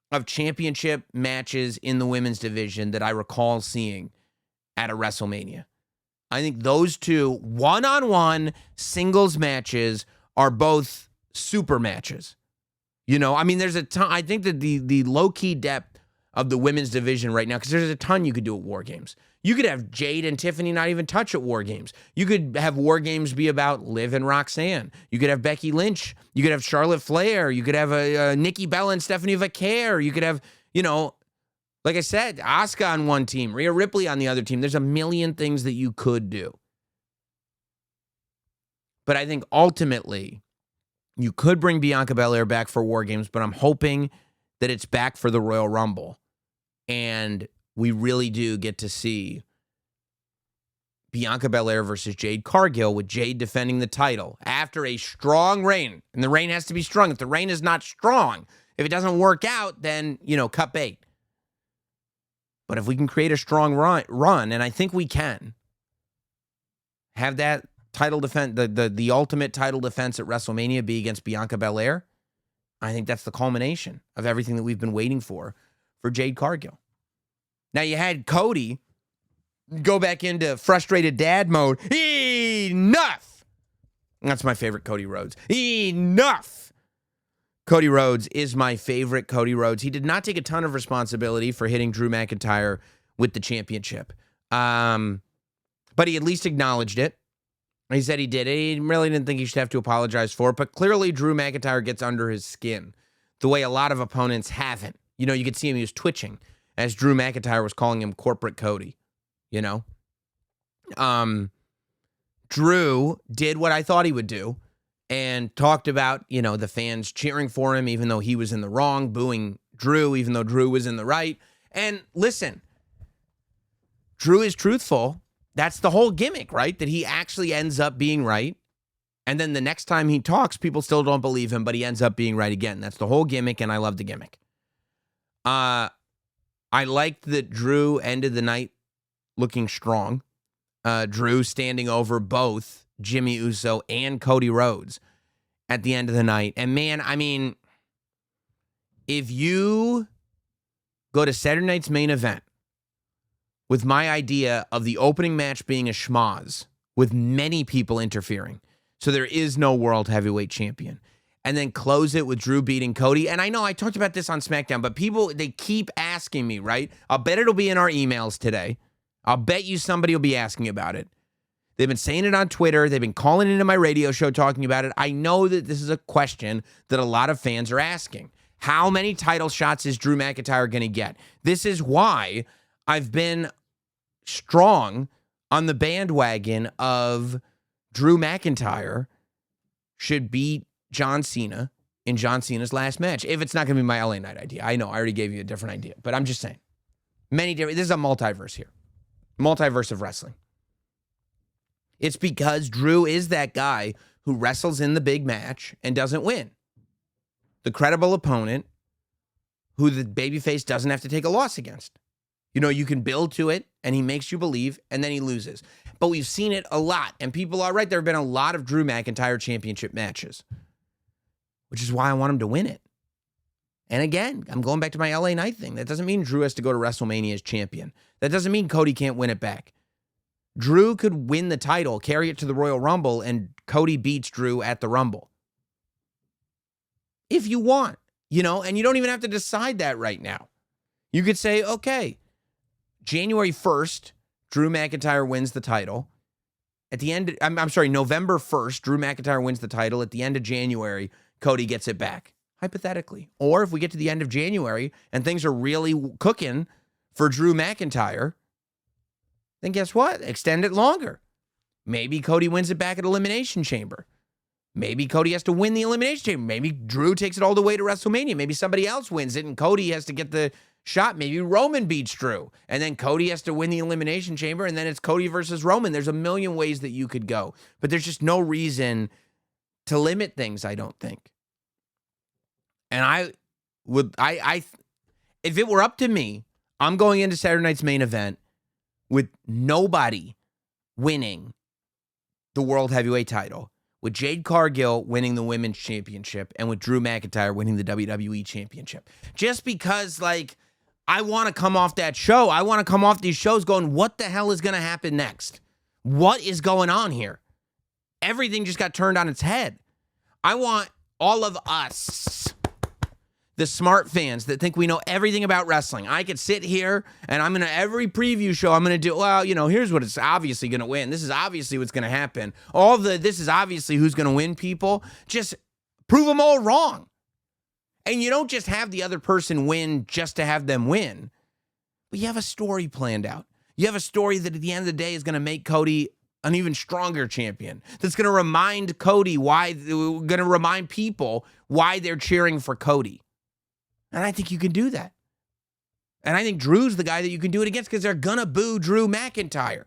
of championship matches in the women's division that I recall seeing at a WrestleMania. I think those two one-on-one singles matches are both super matches. You know, I mean, there's a ton. I think that the low-key depth of the women's division right now, because there's a ton you could do at War Games. You could have Jade and Tiffany not even touch at War Games. You could have War Games be about Liv and Roxanne. You could have Becky Lynch. You could have Charlotte Flair. You could have Nikki Bella and Stephanie Vaquer. You could have, you know, like I said, Asuka on one team, Rhea Ripley on the other team. There's a million things that you could do. But I think ultimately, you could bring Bianca Belair back for War Games, but I'm hoping that it's back for the Royal Rumble. And we really do get to see Bianca Belair versus Jade Cargill, with Jade defending the title after a strong reign. And the reign has to be strong. If the reign is not strong, if it doesn't work out, then, you know, cut bait. But if we can create a strong run, and I think we can, have that title defense, the ultimate title defense at WrestleMania be against Bianca Belair, I think that's the culmination of everything that we've been waiting for Jade Cargill. Now, you had Cody go back into frustrated dad mode. Enough! That's my favorite Cody Rhodes. Enough! Cody Rhodes is my favorite Cody Rhodes. He did not take a ton of responsibility for hitting Drew McIntyre with the championship. But he at least acknowledged it. He said he did it. He really didn't think he should have to apologize for it. But clearly, Drew McIntyre gets under his skin the way a lot of opponents haven't. You know, you could see him, he was twitching as Drew McIntyre was calling him corporate Cody, you know? Drew did what I thought he would do and talked about, you know, the fans cheering for him even though he was in the wrong, booing Drew even though Drew was in the right. And listen, Drew is truthful. That's the whole gimmick, right? That he actually ends up being right. And then the next time he talks, people still don't believe him, but he ends up being right again. That's the whole gimmick, and I love the gimmick. I liked that Drew ended the night looking strong. Drew standing over both Jimmy Uso and Cody Rhodes at the end of the night. And man, I mean, if you go to Saturday night's main event with my idea of the opening match being a schmoz with many people interfering, so there is no world heavyweight champion, and then close it with Drew beating Cody. And I know I talked about this on SmackDown, but people, they keep asking me, right? I'll bet it'll be in our emails today. I'll bet you somebody will be asking about it. They've been saying it on Twitter. They've been calling into my radio show talking about it. I know that this is a question that a lot of fans are asking. How many title shots is Drew McIntyre going to get? This is why I've been strong on the bandwagon of Drew McIntyre should beat John Cena in John Cena's last match. If it's not going to be my LA Knight idea. I know, I already gave you a different idea, but I'm just saying. This is a multiverse here. Multiverse of wrestling. It's because Drew is that guy who wrestles in the big match and doesn't win. The credible opponent who the babyface doesn't have to take a loss against. You can build to it, and he makes you believe, and then he loses. But we've seen it a lot, and people are right. There have been a lot of Drew McIntyre championship matches, which is why I want him to win it. And again, I'm going back to my LA Knight thing. That doesn't mean Drew has to go to WrestleMania as champion. That doesn't mean Cody can't win it back. Drew could win the title, carry it to the Royal Rumble, and Cody beats Drew at the Rumble. If you want, and you don't even have to decide that right now. You could say, okay, January 1st, Drew McIntyre wins the title. At the end, November 1st, Drew McIntyre wins the title. At the end of January, Cody gets it back, hypothetically. Or if we get to the end of January and things are really cooking for Drew McIntyre, then guess what? Extend it longer. Maybe Cody wins it back at Elimination Chamber. Maybe Cody has to win the Elimination Chamber. Maybe Drew takes it all the way to WrestleMania. Maybe somebody else wins it and Cody has to get the shot. Maybe Roman beats Drew. And then Cody has to win the Elimination Chamber and then it's Cody versus Roman. There's a million ways that you could go. But there's just no reason to limit things, I don't think. And if it were up to me, I'm going into Saturday night's main event with nobody winning the World Heavyweight title, with Jade Cargill winning the Women's Championship, and with Drew McIntyre winning the WWE Championship. Just because, I want to come off that show. I want to come off these shows going, what the hell is going to happen next? What is going on here? Everything just got turned on its head. I want all of us, the smart fans that think we know everything about wrestling. I could sit here and every preview show, I'm going to do, here's what it's obviously going to win. This is obviously what's going to happen. This is obviously who's going to win, people. Just prove them all wrong. And you don't just have the other person win just to have them win, but you have a story planned out. You have a story that at the end of the day is going to make Cody an even stronger champion. That's going to remind people why they're cheering for Cody. And I think you can do that. And I think Drew's the guy that you can do it against because they're going to boo Drew McIntyre.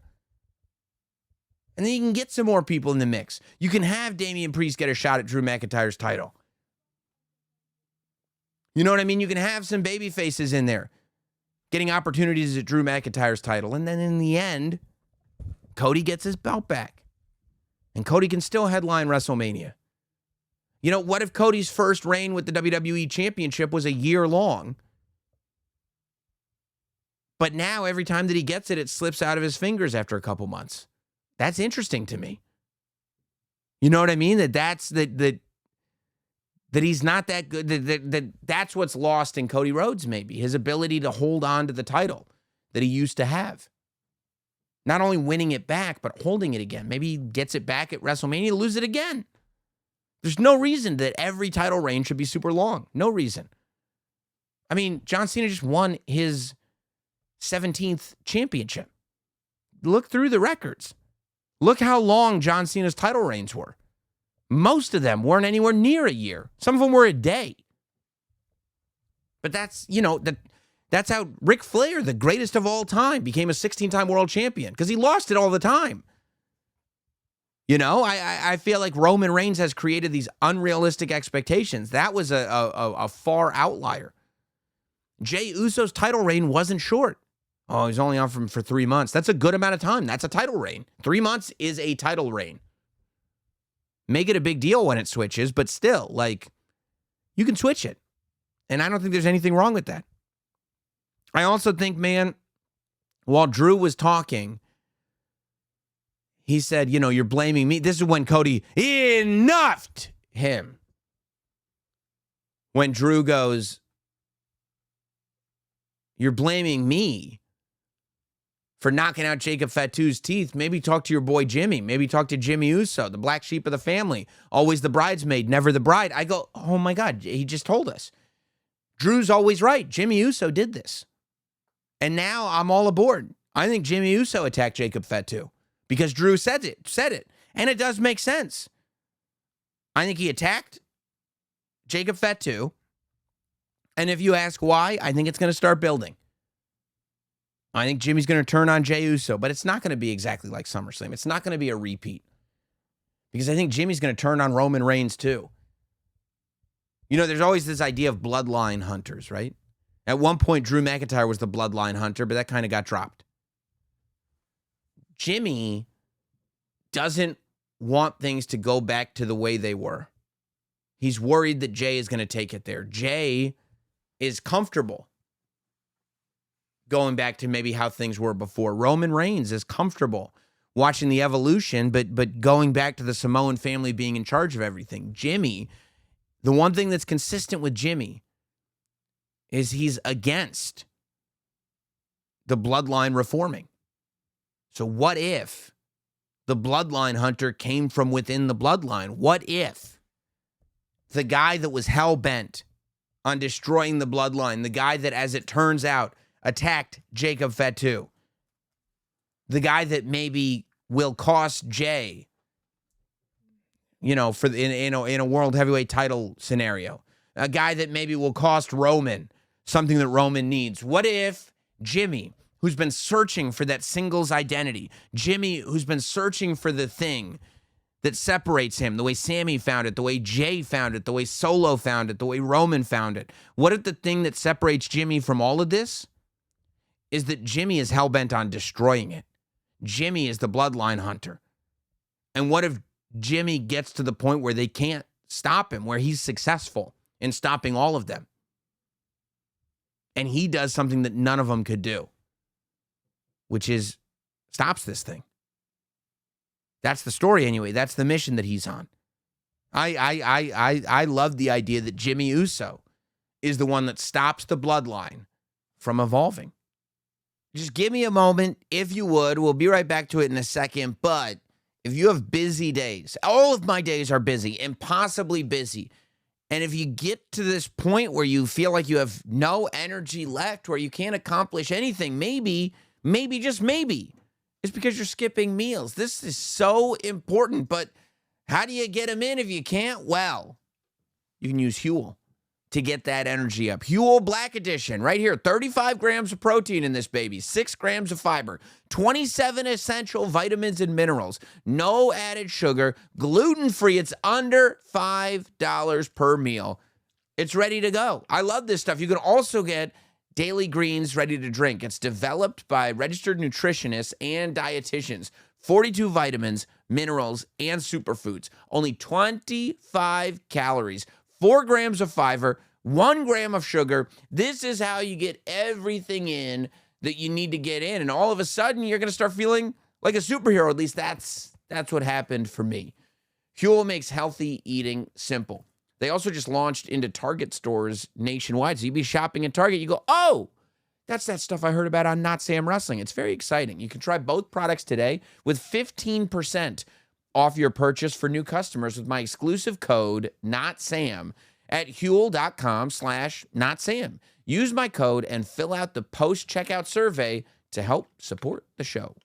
And then you can get some more people in the mix. You can have Damian Priest get a shot at Drew McIntyre's title. You know what I mean? You can have some baby faces in there getting opportunities at Drew McIntyre's title. And then in the end, Cody gets his belt back. And Cody can still headline WrestleMania. What if Cody's first reign with the WWE Championship was a year long? But now every time that he gets it, it slips out of his fingers after a couple months. That's interesting to me. You know what I mean? That he's not that good. That's what's lost in Cody Rhodes, maybe. His ability to hold on to the title that he used to have. Not only winning it back, but holding it again. Maybe he gets it back at WrestleMania to lose it again. There's no reason that every title reign should be super long. No reason. I mean, John Cena just won his 17th championship. Look through the records. Look how long John Cena's title reigns were. Most of them weren't anywhere near a year. Some of them were a day. But that's how Ric Flair, the greatest of all time, became a 16-time world champion because he lost it all the time. I feel like Roman Reigns has created these unrealistic expectations. That was a far outlier. Jey Uso's title reign wasn't short. Oh, he's only on for 3 months. That's a good amount of time. That's a title reign. 3 months is a title reign. Make it a big deal when it switches, but still, you can switch it. And I don't think there's anything wrong with that. I also think, man, while Drew was talking, he said, you're blaming me. This is when Cody enoughed him. When Drew goes, you're blaming me for knocking out Jacob Fatu's teeth. Maybe talk to your boy Jimmy. Maybe talk to Jimmy Uso, the black sheep of the family. Always the bridesmaid, never the bride. I go, oh my God, he just told us. Drew's always right. Jimmy Uso did this. And now I'm all aboard. I think Jimmy Uso attacked Jacob Fatu because Drew said it. And it does make sense. I think he attacked Jacob Fatu. And if you ask why, I think it's going to start building. I think Jimmy's going to turn on Jey Uso, but it's not going to be exactly like SummerSlam. It's not going to be a repeat. Because I think Jimmy's going to turn on Roman Reigns too. You know, there's always this idea of bloodline hunters, right? At one point, Drew McIntyre was the bloodline hunter, but that kind of got dropped. Jimmy doesn't want things to go back to the way they were. He's worried that Jey is going to take it there. Jey is comfortable going back to maybe how things were before. Roman Reigns is comfortable watching the evolution, but going back to the Samoan family being in charge of everything. Jimmy, the one thing that's consistent with Jimmy is he's against the bloodline reforming. So what if the bloodline hunter came from within the bloodline? What if the guy that was hell-bent on destroying the bloodline, the guy that, as it turns out, attacked Jacob Fatu, the guy that maybe will cost Jey, you know, for in a world heavyweight title scenario, a guy that maybe will cost Roman something that Roman needs. What if Jimmy, who's been searching for that singles identity, Jimmy, who's been searching for the thing that separates him, the way Sammy found it, the way Jey found it, the way Solo found it, the way Roman found it. What if the thing that separates Jimmy from all of this is that Jimmy is hell-bent on destroying it? Jimmy is the bloodline hunter. And what if Jimmy gets to the point where they can't stop him, where he's successful in stopping all of them? And he does something that none of them could do, which is stops this thing. That's the story anyway. That's the mission that he's on. I love the idea that Jimmy Uso is the one that stops the bloodline from evolving. Just give me a moment, if you would. We'll be right back to it in a second. But if you have busy days, all of my days are busy, impossibly busy. And if you get to this point where you feel like you have no energy left, where you can't accomplish anything, maybe, just maybe, it's because you're skipping meals. This is so important, but how do you get them in if you can't? Well, you can use Huel to get that energy up. Huel Black Edition, right here. 35 grams of protein in this baby, 6 grams of fiber, 27 essential vitamins and minerals, no added sugar, gluten-free. It's under $5 per meal. It's ready to go. I love this stuff. You can also get Daily Greens ready to drink. It's developed by registered nutritionists and dietitians. 42 vitamins, minerals, and superfoods. Only 25 calories. 4 grams of fiber, 1 gram of sugar. This is how you get everything in that you need to get in. And all of a sudden, you're going to start feeling like a superhero. At least that's what happened for me. Huel makes healthy eating simple. They also just launched into Target stores nationwide. So you'd be shopping at Target. You go, oh, that's that stuff I heard about on Notsam Wrestling. It's very exciting. You can try both products today with 15% off your purchase for new customers with my exclusive code NOTSAM at Huel.com/NotSam. Use my code and fill out the post-checkout survey to help support the show.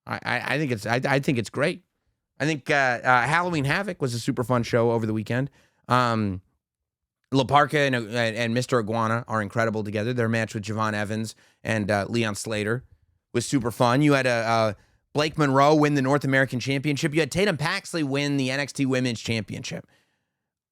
I think it's great. I think Halloween Havoc was a super fun show over the weekend. La Parka and Mr. Iguana are incredible together. Their match with Javon Evans and Leon Slater was super fun. You had Blake Monroe win the North American Championship. You had Tatum Paxley win the NXT Women's Championship.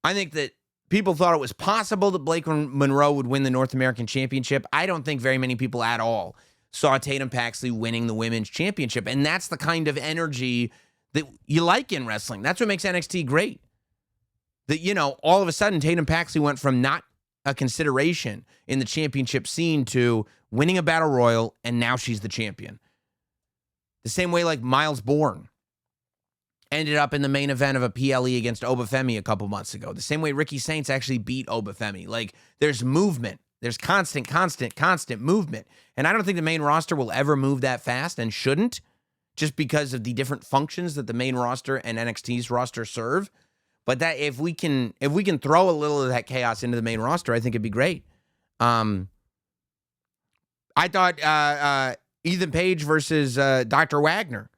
I think that people thought it was possible that Blake Monroe would win the North American Championship. I don't think very many people at all saw Tatum Paxley winning the Women's Championship. And that's the kind of energy that you like in wrestling. That's what makes NXT great. That, you know, all of a sudden, Tatum Paxley went from not a consideration in the championship scene to winning a battle royal, and now she's the champion. The same way like Miles Bourne ended up in the main event of a PLE against Obafemi a couple months ago. The same way Ricky Saints actually beat Obafemi. Like, there's movement. There's constant movement. And I don't think the main roster will ever move that fast, and shouldn't, just because of the different functions that the main roster and NXT's roster serve. But that if we can throw a little of that chaos into the main roster, I think it'd be great. I thought Ethan Page versus Dr. Wagner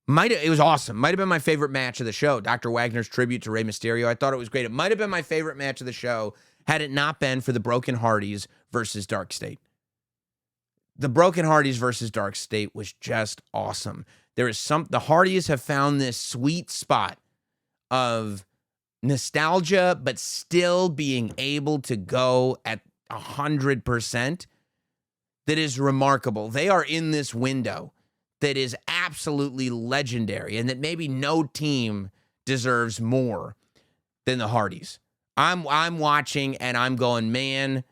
It was awesome. Might have been my favorite match of the show. Dr. Wagner's tribute to Rey Mysterio. I thought it was great. It might have been my favorite match of the show had it not been for the Broken Hardys versus Dark State. The Broken Hardys versus Dark State was just awesome. The Hardys have found this sweet spot of nostalgia, but still being able to go at 100%. That is remarkable. They are in this window that is absolutely legendary, and that maybe no team deserves more than the Hardys. I'm watching and I'm going, man,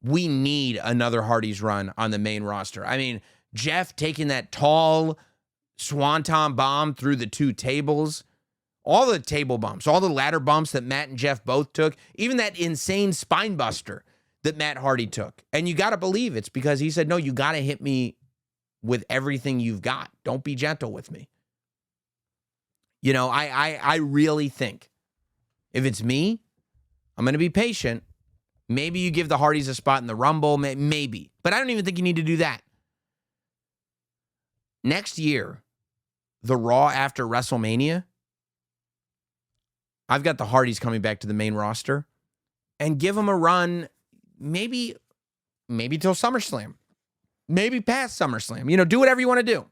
we need another Hardys run on the main roster. I mean, Jeff taking that tall swanton bomb through the two tables, all the table bumps, all the ladder bumps that Matt and Jeff both took, even that insane spine buster that Matt Hardy took. And you got to believe it's because he said, no, you got to hit me with everything you've got. Don't be gentle with me. You know, I really think if it's me, I'm going to be patient. Maybe you give the Hardys a spot in the Rumble, maybe. But I don't even think you need to do that. Next year, the Raw after WrestleMania, I've got the Hardys coming back to the main roster and give them a run maybe till SummerSlam. Maybe past SummerSlam. You know, do whatever you want to do.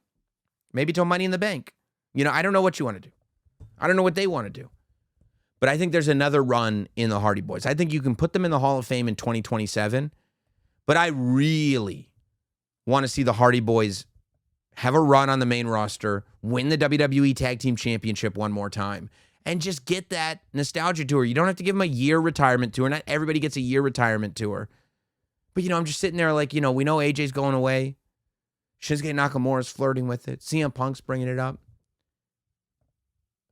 Maybe till Money in the Bank. You know, I don't know what you want to do. I don't know what they want to do. But I think there's another run in the Hardy Boys. I think you can put them in the Hall of Fame in 2027. But I really want to see the Hardy Boys have a run on the main roster, win the WWE Tag Team Championship one more time, and just get that nostalgia tour. You don't have to give them a year retirement tour. Not everybody gets a year retirement tour. But, you know, I'm just sitting there like, you know, we know AJ's going away. Shinsuke Nakamura's flirting with it. CM Punk's bringing it up.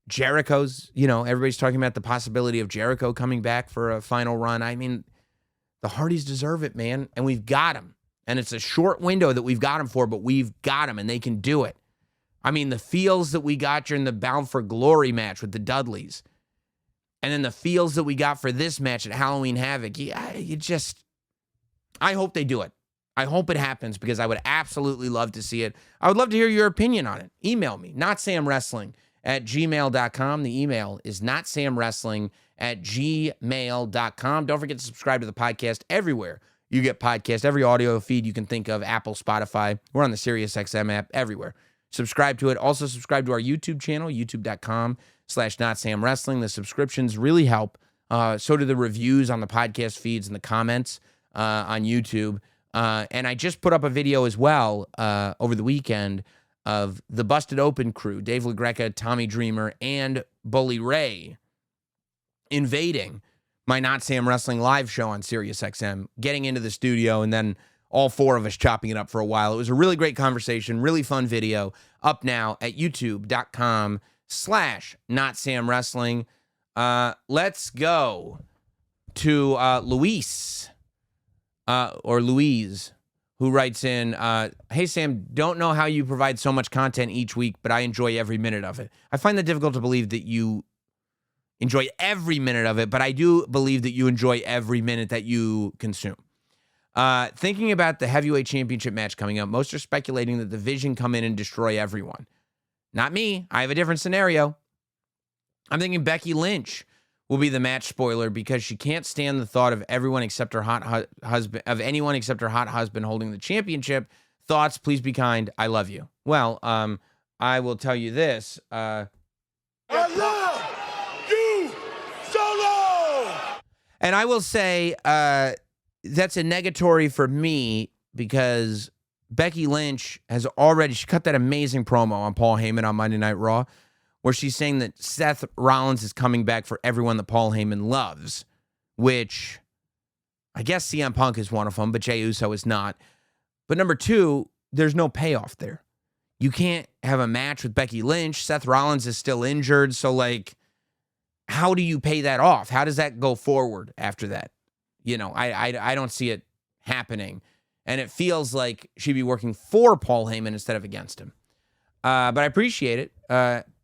Jericho's, you know, everybody's talking about the possibility of Jericho coming back for a final run. I mean, the Hardys deserve it, man. And we've got them. And it's a short window that we've got them for, but we've got them and they can do it. I mean, the feels that we got during the Bound for Glory match with the Dudleys. And then the feels that we got for this match at Halloween Havoc. I hope they do it. I hope it happens because I would absolutely love to see it. I would love to hear your opinion on it. Email me, notsamwrestling@gmail.com. The email is notsamwrestling@gmail.com. Don't forget to subscribe to the podcast everywhere you get podcasts, every audio feed you can think of, Apple, Spotify. We're on the SiriusXM app, everywhere. Subscribe to it. Also subscribe to our YouTube channel, youtube.com/notsamwrestling. The subscriptions really help. So do the reviews on the podcast feeds and the comments on YouTube. And I just put up a video as well over the weekend of the Busted Open crew, Dave LaGreca, Tommy Dreamer, and Bully Ray invading my Not Sam Wrestling live show on SiriusXM, getting into the studio, and then all four of us chopping it up for a while. It was a really great conversation, really fun video, up now at youtube.com/NotSamWrestling. Let's go to Louise, who writes in, hey, Sam, don't know how you provide so much content each week, but I enjoy every minute of it. I find that difficult to believe that you enjoy every minute of it, but I do believe that you enjoy every minute that you consume. Thinking about the heavyweight championship match coming up, most are speculating that the Vision come in and destroy everyone. Not me. I have a different scenario. I'm thinking Becky Lynch will be the match spoiler because she can't stand the thought of anyone except her hot husband holding the championship. Thoughts, please be kind. I love you. Well, I will tell you this. I love you, Solo! And I will say that's a negatory for me because Becky Lynch she cut that amazing promo on Paul Heyman on Monday Night Raw, where she's saying that Seth Rollins is coming back for everyone that Paul Heyman loves, which I guess CM Punk is one of them, but Jey Uso is not. But number two, there's no payoff there. You can't have a match with Becky Lynch. Seth Rollins is still injured. So, like, how do you pay that off? How does that go forward after that? You know, I don't see it happening. And it feels like she'd be working for Paul Heyman instead of against him. But I appreciate it.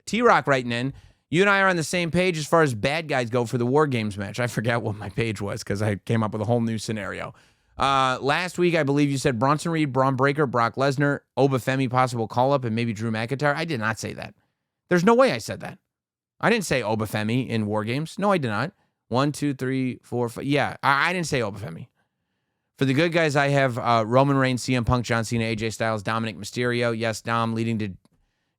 T-Rock writing in, you and I are on the same page as far as bad guys go for the War Games match. I forget what my page was because I came up with a whole new scenario. Last week, I believe you said Bronson Reed, Braun Breaker, Brock Lesnar, Obafemi possible call-up, and maybe Drew McIntyre. I did not say that. There's no way I said that. I didn't say Obafemi in War Games. No, I did not. 1, 2, 3, 4, 5. Yeah, I didn't say Obafemi. For the good guys, I have Roman Reigns, CM Punk, John Cena, AJ Styles, Dominic Mysterio. Yes, Dom leading to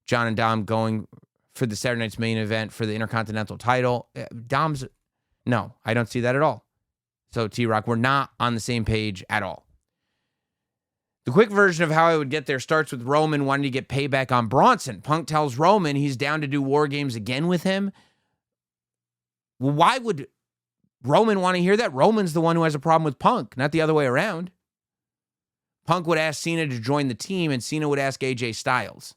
John and Dom going for the Saturday night's main event for the Intercontinental title. No, I don't see that at all. So, T-Rock, we're not on the same page at all. The quick version of how I would get there starts with Roman wanting to get payback on Bronson. Punk tells Roman he's down to do War Games again with him. Well, why would Roman want to hear that? Roman's the one who has a problem with Punk, not the other way around. Punk would ask Cena to join the team, and Cena would ask AJ Styles.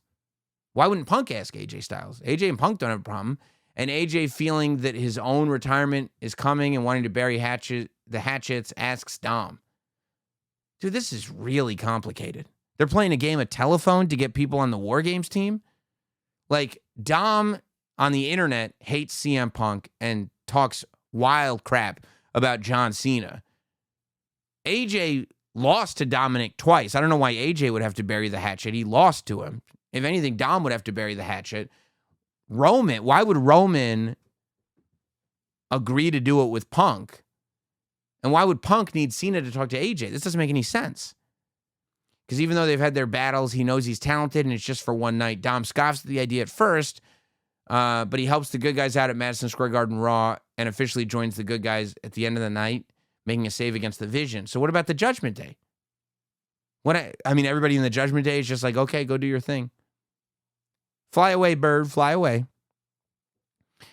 Why wouldn't Punk ask AJ Styles? AJ and Punk don't have a problem. And AJ, feeling that his own retirement is coming and wanting to bury the hatchets, asks Dom. Dude, this is really complicated. They're playing a game of telephone to get people on the War Games team? Like, Dom on the internet hates CM Punk and talks wild crap about John Cena. AJ lost to Dominic twice. I don't know why AJ would have to bury the hatchet. He lost to him. If anything, Dom would have to bury the hatchet. Roman, why would Roman agree to do it with Punk? And why would Punk need Cena to talk to AJ? This doesn't make any sense. Because even though they've had their battles, he knows he's talented and it's just for one night. Dom scoffs at the idea at first, but he helps the good guys out at Madison Square Garden Raw and officially joins the good guys at the end of the night, making a save against the Vision. So what about the Judgment Day? Everybody in the Judgment Day is just like, okay, go do your thing. Fly away, bird, fly away.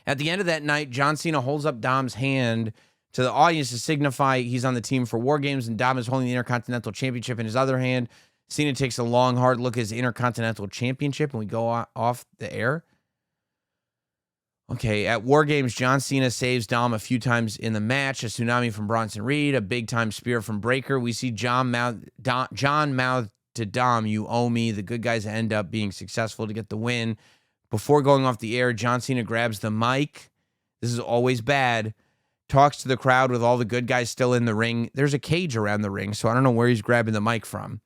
At the end of that night, John Cena holds up Dom's hand to the audience to signify he's on the team for War Games, and Dom is holding the Intercontinental Championship in his other hand. Cena takes a long, hard look at his Intercontinental Championship, and we go off the air. Okay, at War Games, John Cena saves Dom a few times in the match. A tsunami from Bronson Reed, a big-time spear from Breaker. We see John mouth to Dom, you owe me. The good guys end up being successful to get the win. Before going off the air, John Cena grabs the mic. This is always bad. Talks to the crowd with all the good guys still in the ring. There's a cage around the ring, so I don't know where he's grabbing the mic from.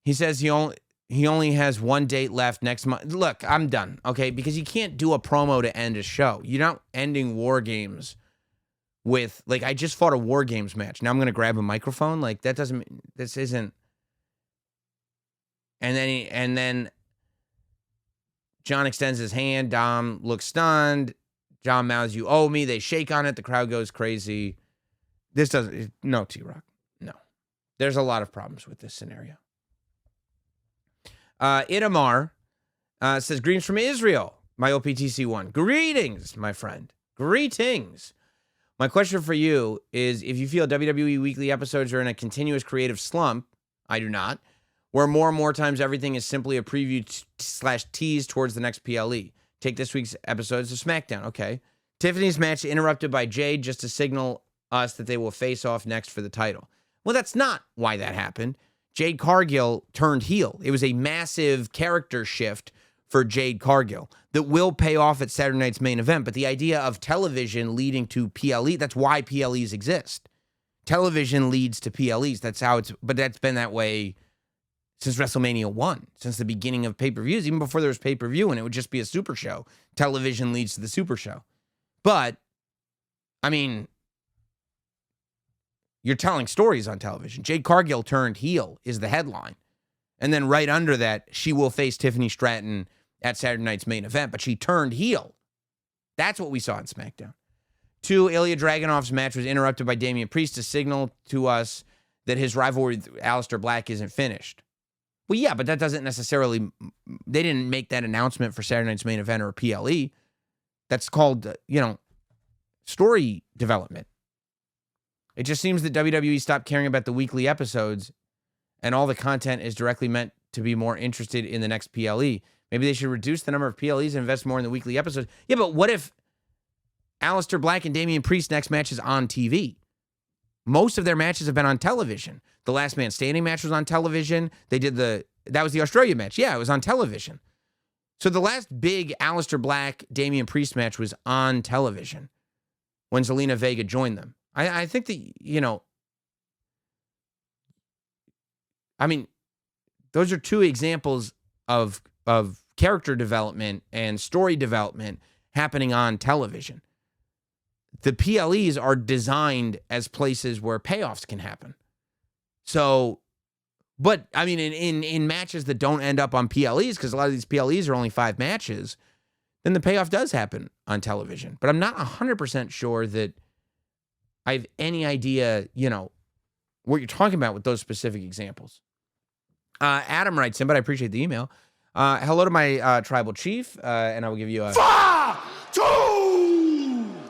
He says he only has one date left next month. Look, I'm done, okay? Because you can't do a promo to end a show. You're not ending War Games with, like, I just fought a War Games match. Now I'm going to grab a microphone? Like, this isn't. And then John extends his hand. Dom looks stunned. John mouths, you owe me. They shake on it. The crowd goes crazy. No, T-Rock. No. There's a lot of problems with this scenario. Itamar says, greetings from Israel, my OPTC1. Greetings, my friend. Greetings. My question for you is, if you feel WWE weekly episodes are in a continuous creative slump, I do not, where more and more times everything is simply a preview / tease towards the next PLE. Take this week's episodes of SmackDown. Okay. Tiffany's match interrupted by Jade just to signal us that they will face off next for the title. Well, that's not why that happened. Jade Cargill turned heel. It was a massive character shift for Jade Cargill that will pay off at Saturday night's main event. But the idea of television leading to PLE, that's why PLEs exist. Television leads to PLEs. But that's been that way since WrestleMania 1, since the beginning of pay-per-views, even before there was pay-per-view and it would just be a super show. Television leads to the super show. But, you're telling stories on television. Jade Cargill turned heel is the headline. And then right under that, she will face Tiffany Stratton at Saturday night's main event, but she turned heel. That's what we saw on SmackDown. 2, Ilya Dragunov's match was interrupted by Damian Priest to signal to us that his rivalry with Aleister Black isn't finished. Well, yeah, but that doesn't necessarily, they didn't make that announcement for Saturday night's main event or a PLE. That's called, story development. It just seems that WWE stopped caring about the weekly episodes and all the content is directly meant to be more interested in the next PLE. Maybe they should reduce the number of PLEs and invest more in the weekly episodes. Yeah, but what if Aleister Black and Damian Priest's next match is on TV? Most of their matches have been on television. The Last Man Standing match was on television. That was the Australia match. Yeah, it was on television. So the last big Aleister Black, Damian Priest match was on television when Zelina Vega joined them. I think that, I mean, those are two examples of character development and story development happening on television. The PLEs are designed as places where payoffs can happen. So, but I mean, in matches that don't end up on PLEs, because a lot of these PLEs are only 5 matches, then the payoff does happen on television. But I'm not 100% sure that I have any idea, what you're talking about with those specific examples. Adam writes in, but I appreciate the email. Hello to my tribal chief, and I will give you a...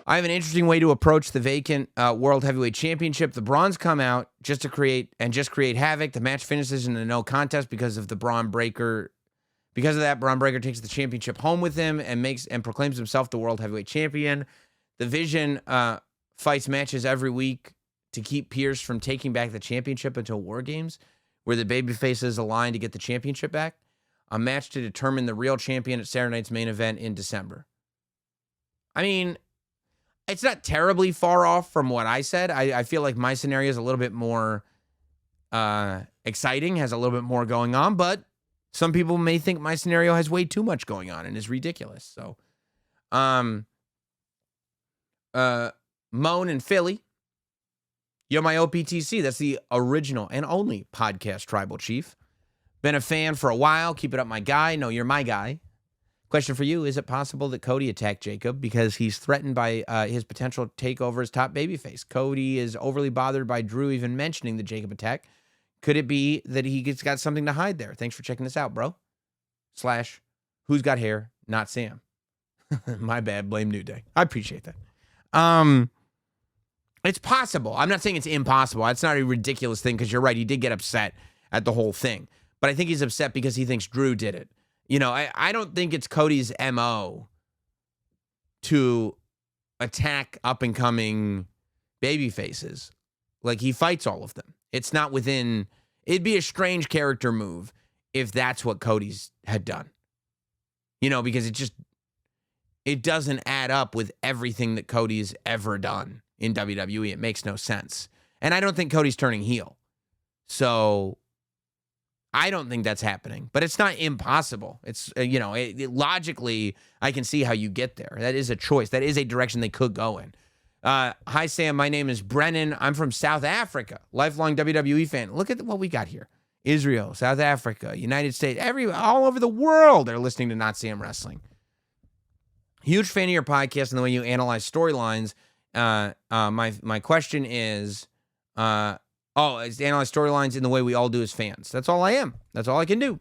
I have an interesting way to approach the vacant World Heavyweight Championship. The Brawns come out just to create havoc. The match finishes in a no contest because of the Braun Breaker. Because of that, Braun Breaker takes the championship home with him and proclaims himself the World Heavyweight Champion. The Vision fights matches every week to keep Pierce from taking back the championship until War Games, where the babyfaces align to get the championship back. A match to determine the real champion at Saturday Night's Main Event in December. I mean, it's not terribly far off from what I said. I feel like my scenario is a little bit more exciting, has a little bit more going on, but some people may think my scenario has way too much going on and is ridiculous. So, Moan in Philly. Yo, my OPTC. That's the original and only podcast tribal chief. Been a fan for a while. Keep it up, my guy. No, you're my guy. Question for you. Is it possible that Cody attacked Jacob because he's threatened by his potential takeover as top babyface? Cody is overly bothered by Drew even mentioning the Jacob attack. Could it be that he's got something to hide there? Thanks for checking this out, bro. / who's got hair? Not Sam. My bad. Blame New Day. I appreciate that. It's possible. I'm not saying it's impossible. It's not a ridiculous thing because you're right. He did get upset at the whole thing. But I think he's upset because he thinks Drew did it. I don't think it's Cody's MO to attack up-and-coming baby faces. Like, he fights all of them. It's not within... It'd be a strange character move if that's what Cody's had done. Because it doesn't add up with everything that Cody's ever done in WWE. It makes no sense. And I don't think Cody's turning heel. So I don't think that's happening. But it's not impossible. It's, logically, I can see how you get there. That is a choice. That is a direction they could go in. Hi, Sam. My name is Brennan. I'm from South Africa. Lifelong WWE fan. Look at what we got here. Israel, South Africa, United States, all over the world they're listening to Notsam Wrestling. Huge fan of your podcast and the way you analyze storylines. My question is, is to analyze storylines in the way we all do as fans. That's all I am. That's all I can do.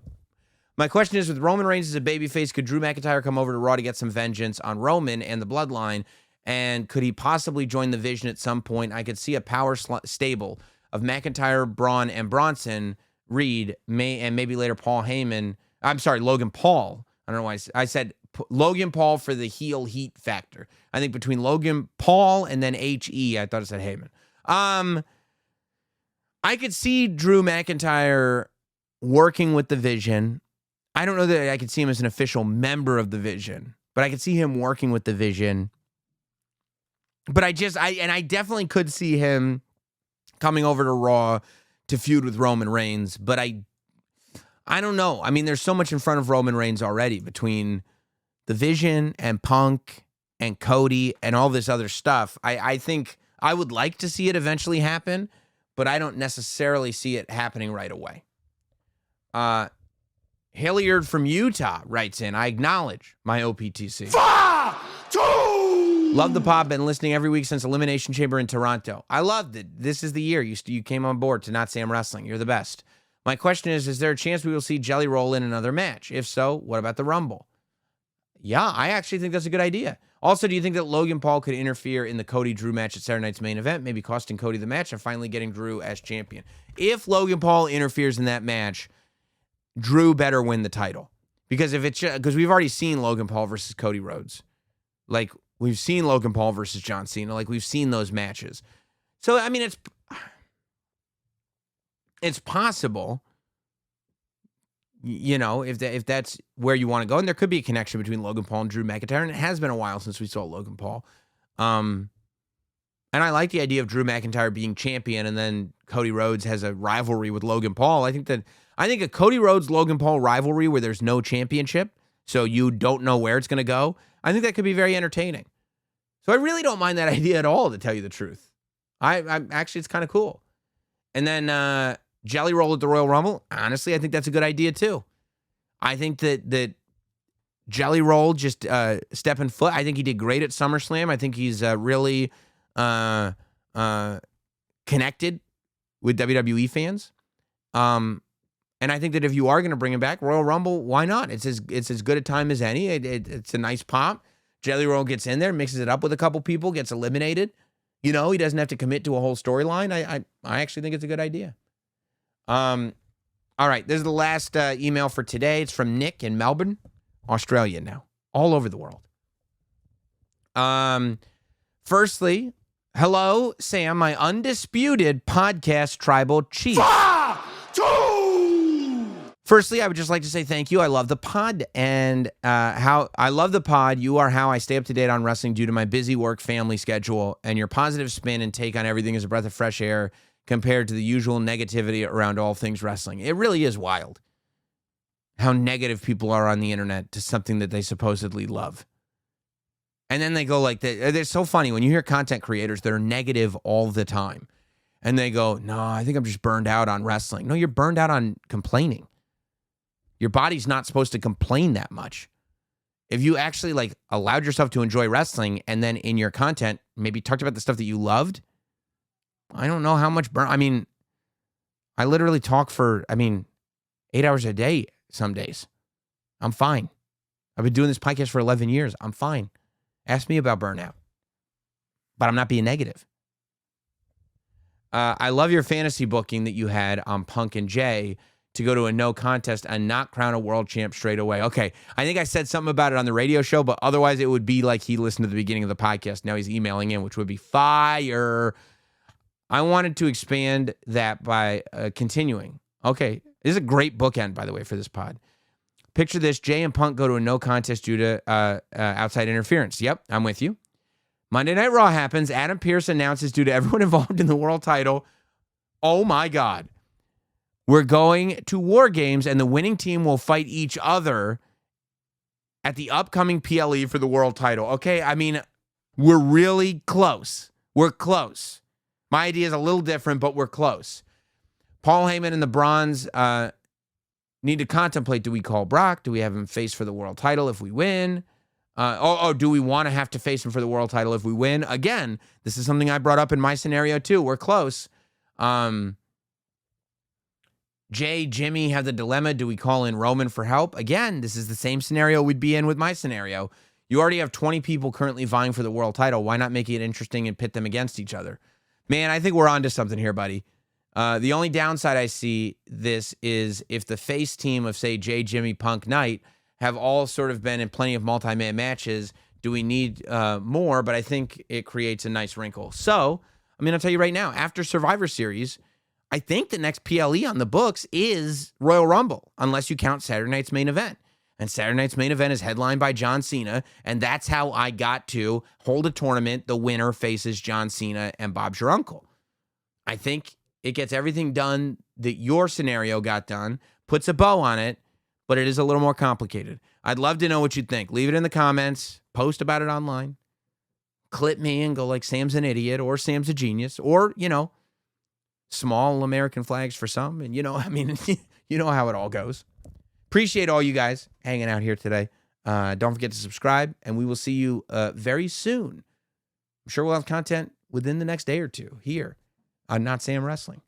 My question is, with Roman Reigns as a babyface, could Drew McIntyre come over to Raw to get some vengeance on Roman and the Bloodline? And could he possibly join the Vision at some point? I could see a power stable of McIntyre, Braun, and Bronson Reed, and maybe later Logan Paul. I don't know why I said Logan Paul for the heel heat factor. I think between Logan Paul and then HE, I thought it said Heyman. I could see Drew McIntyre working with the Vision. I don't know that I could see him as an official member of the Vision, but I could see him working with the Vision. But I definitely could see him coming over to Raw to feud with Roman Reigns. But I don't know. I mean, there's so much in front of Roman Reigns already between the Vision and Punk and Cody and all this other stuff. I think I would like to see it eventually happen, but I don't necessarily see it happening right away. Hilliard from Utah writes in, I acknowledge my OPTC. Love the pod. Been listening every week since Elimination Chamber in Toronto. I loved it. This is the year you came on board to Notsam Wrestling. You're the best. My question is there a chance we will see Jelly Roll in another match? If so, what about the Rumble? Yeah, I actually think that's a good idea. Also, do you think that Logan Paul could interfere in the Cody-Drew match at Saturday Night's Main Event, maybe costing Cody the match and finally getting Drew as champion? If Logan Paul interferes in that match, Drew better win the title. Because we've already seen Logan Paul versus Cody Rhodes. Like, we've seen Logan Paul versus John Cena. Like, we've seen those matches. So, I mean, it's possible, if that's where you want to go. And there could be a connection between Logan Paul and Drew McIntyre. And it has been a while since we saw Logan Paul. And And I like the idea of Drew McIntyre being champion and then Cody Rhodes has a rivalry with Logan Paul. I think a Cody Rhodes-Logan Paul rivalry where there's no championship, so you don't know where it's going to go, I think that could be very entertaining. So I really don't mind that idea at all, to tell you the truth. I'm actually, it's kind of cool. And then Jelly Roll at the Royal Rumble, honestly, I think that's a good idea too. I think that Jelly Roll just stepping foot. I think he did great at SummerSlam. I think he's really connected with WWE fans. And I think that if you are going to bring him back, Royal Rumble, why not? It's as good a time as any. It's a nice pop. Jelly Roll gets in there, mixes it up with a couple people, gets eliminated. He doesn't have to commit to a whole storyline. I actually think it's a good idea. All right, this is the last email for today. It's from Nick in Melbourne, Australia now, all over the world. Firstly, hello, Sam, my undisputed podcast tribal chief. Firstly, I would just like to say thank you. I love the pod, and how I love the pod. You are how I stay up to date on wrestling due to my busy work family schedule, and your positive spin and take on everything is a breath of fresh air compared to the usual negativity around all things wrestling. It really is wild how negative people are on the internet to something that they supposedly love. And then they go like, they're so funny when you hear content creators that are negative all the time. And they go, no, I think I'm just burned out on wrestling. No, you're burned out on complaining. Your body's not supposed to complain that much. If you actually allowed yourself to enjoy wrestling and then in your content maybe talked about the stuff that you loved, I don't know how much I literally talk for 8 hours a day some days. I'm fine. I've been doing this podcast for 11 years. I'm fine. Ask me about burnout. But I'm not being negative. I love your fantasy booking that you had on Punk and Jay to go to a no contest and not crown a world champ straight away. Okay, I think I said something about it on the radio show, but otherwise it would be like he listened to the beginning of the podcast. Now he's emailing in, which would be fire. I wanted to expand that by continuing. Okay, this is a great bookend, by the way, for this pod. Picture this, Jay and Punk go to a no contest due to outside interference. Yep, I'm with you. Monday Night Raw happens. Adam Pearce announces due to everyone involved in the world title, oh my God, we're going to War Games and the winning team will fight each other at the upcoming PLE for the world title. Okay, we're really close. We're close. My idea is a little different, but we're close. Paul Heyman and the Bronze need to contemplate, do we call Brock? Do we have him face for the world title if we win? Do we want to have to face him for the world title if we win? Again, this is something I brought up in my scenario too. We're close. Jay, Jimmy have the dilemma. Do we call in Roman for help? Again, this is the same scenario we'd be in with my scenario. You already have 20 people currently vying for the world title. Why not make it interesting and pit them against each other? Man, I think we're onto something here, buddy. The only downside I see this is if the face team of, say, Jay, Jimmy, Punk, Knight have all sort of been in plenty of multi-man matches, do we need more? But I think it creates a nice wrinkle. So, I'll tell you right now, after Survivor Series, I think the next PLE on the books is Royal Rumble, unless you count Saturday night's main event. And Saturday night's main event is headlined by John Cena, and that's how I got to hold a tournament. The winner faces John Cena and Bob's your uncle. I think it gets everything done that your scenario got done, puts a bow on it, but it is a little more complicated. I'd love to know what you think. Leave it in the comments. Post about it online. Clip me and go like, Sam's an idiot, or Sam's a genius, or, small American flags for some. And, you know how it all goes. Appreciate all you guys hanging out here today. Don't forget to subscribe, and we will see you very soon. I'm sure we'll have content within the next day or two here on Notsam Wrestling.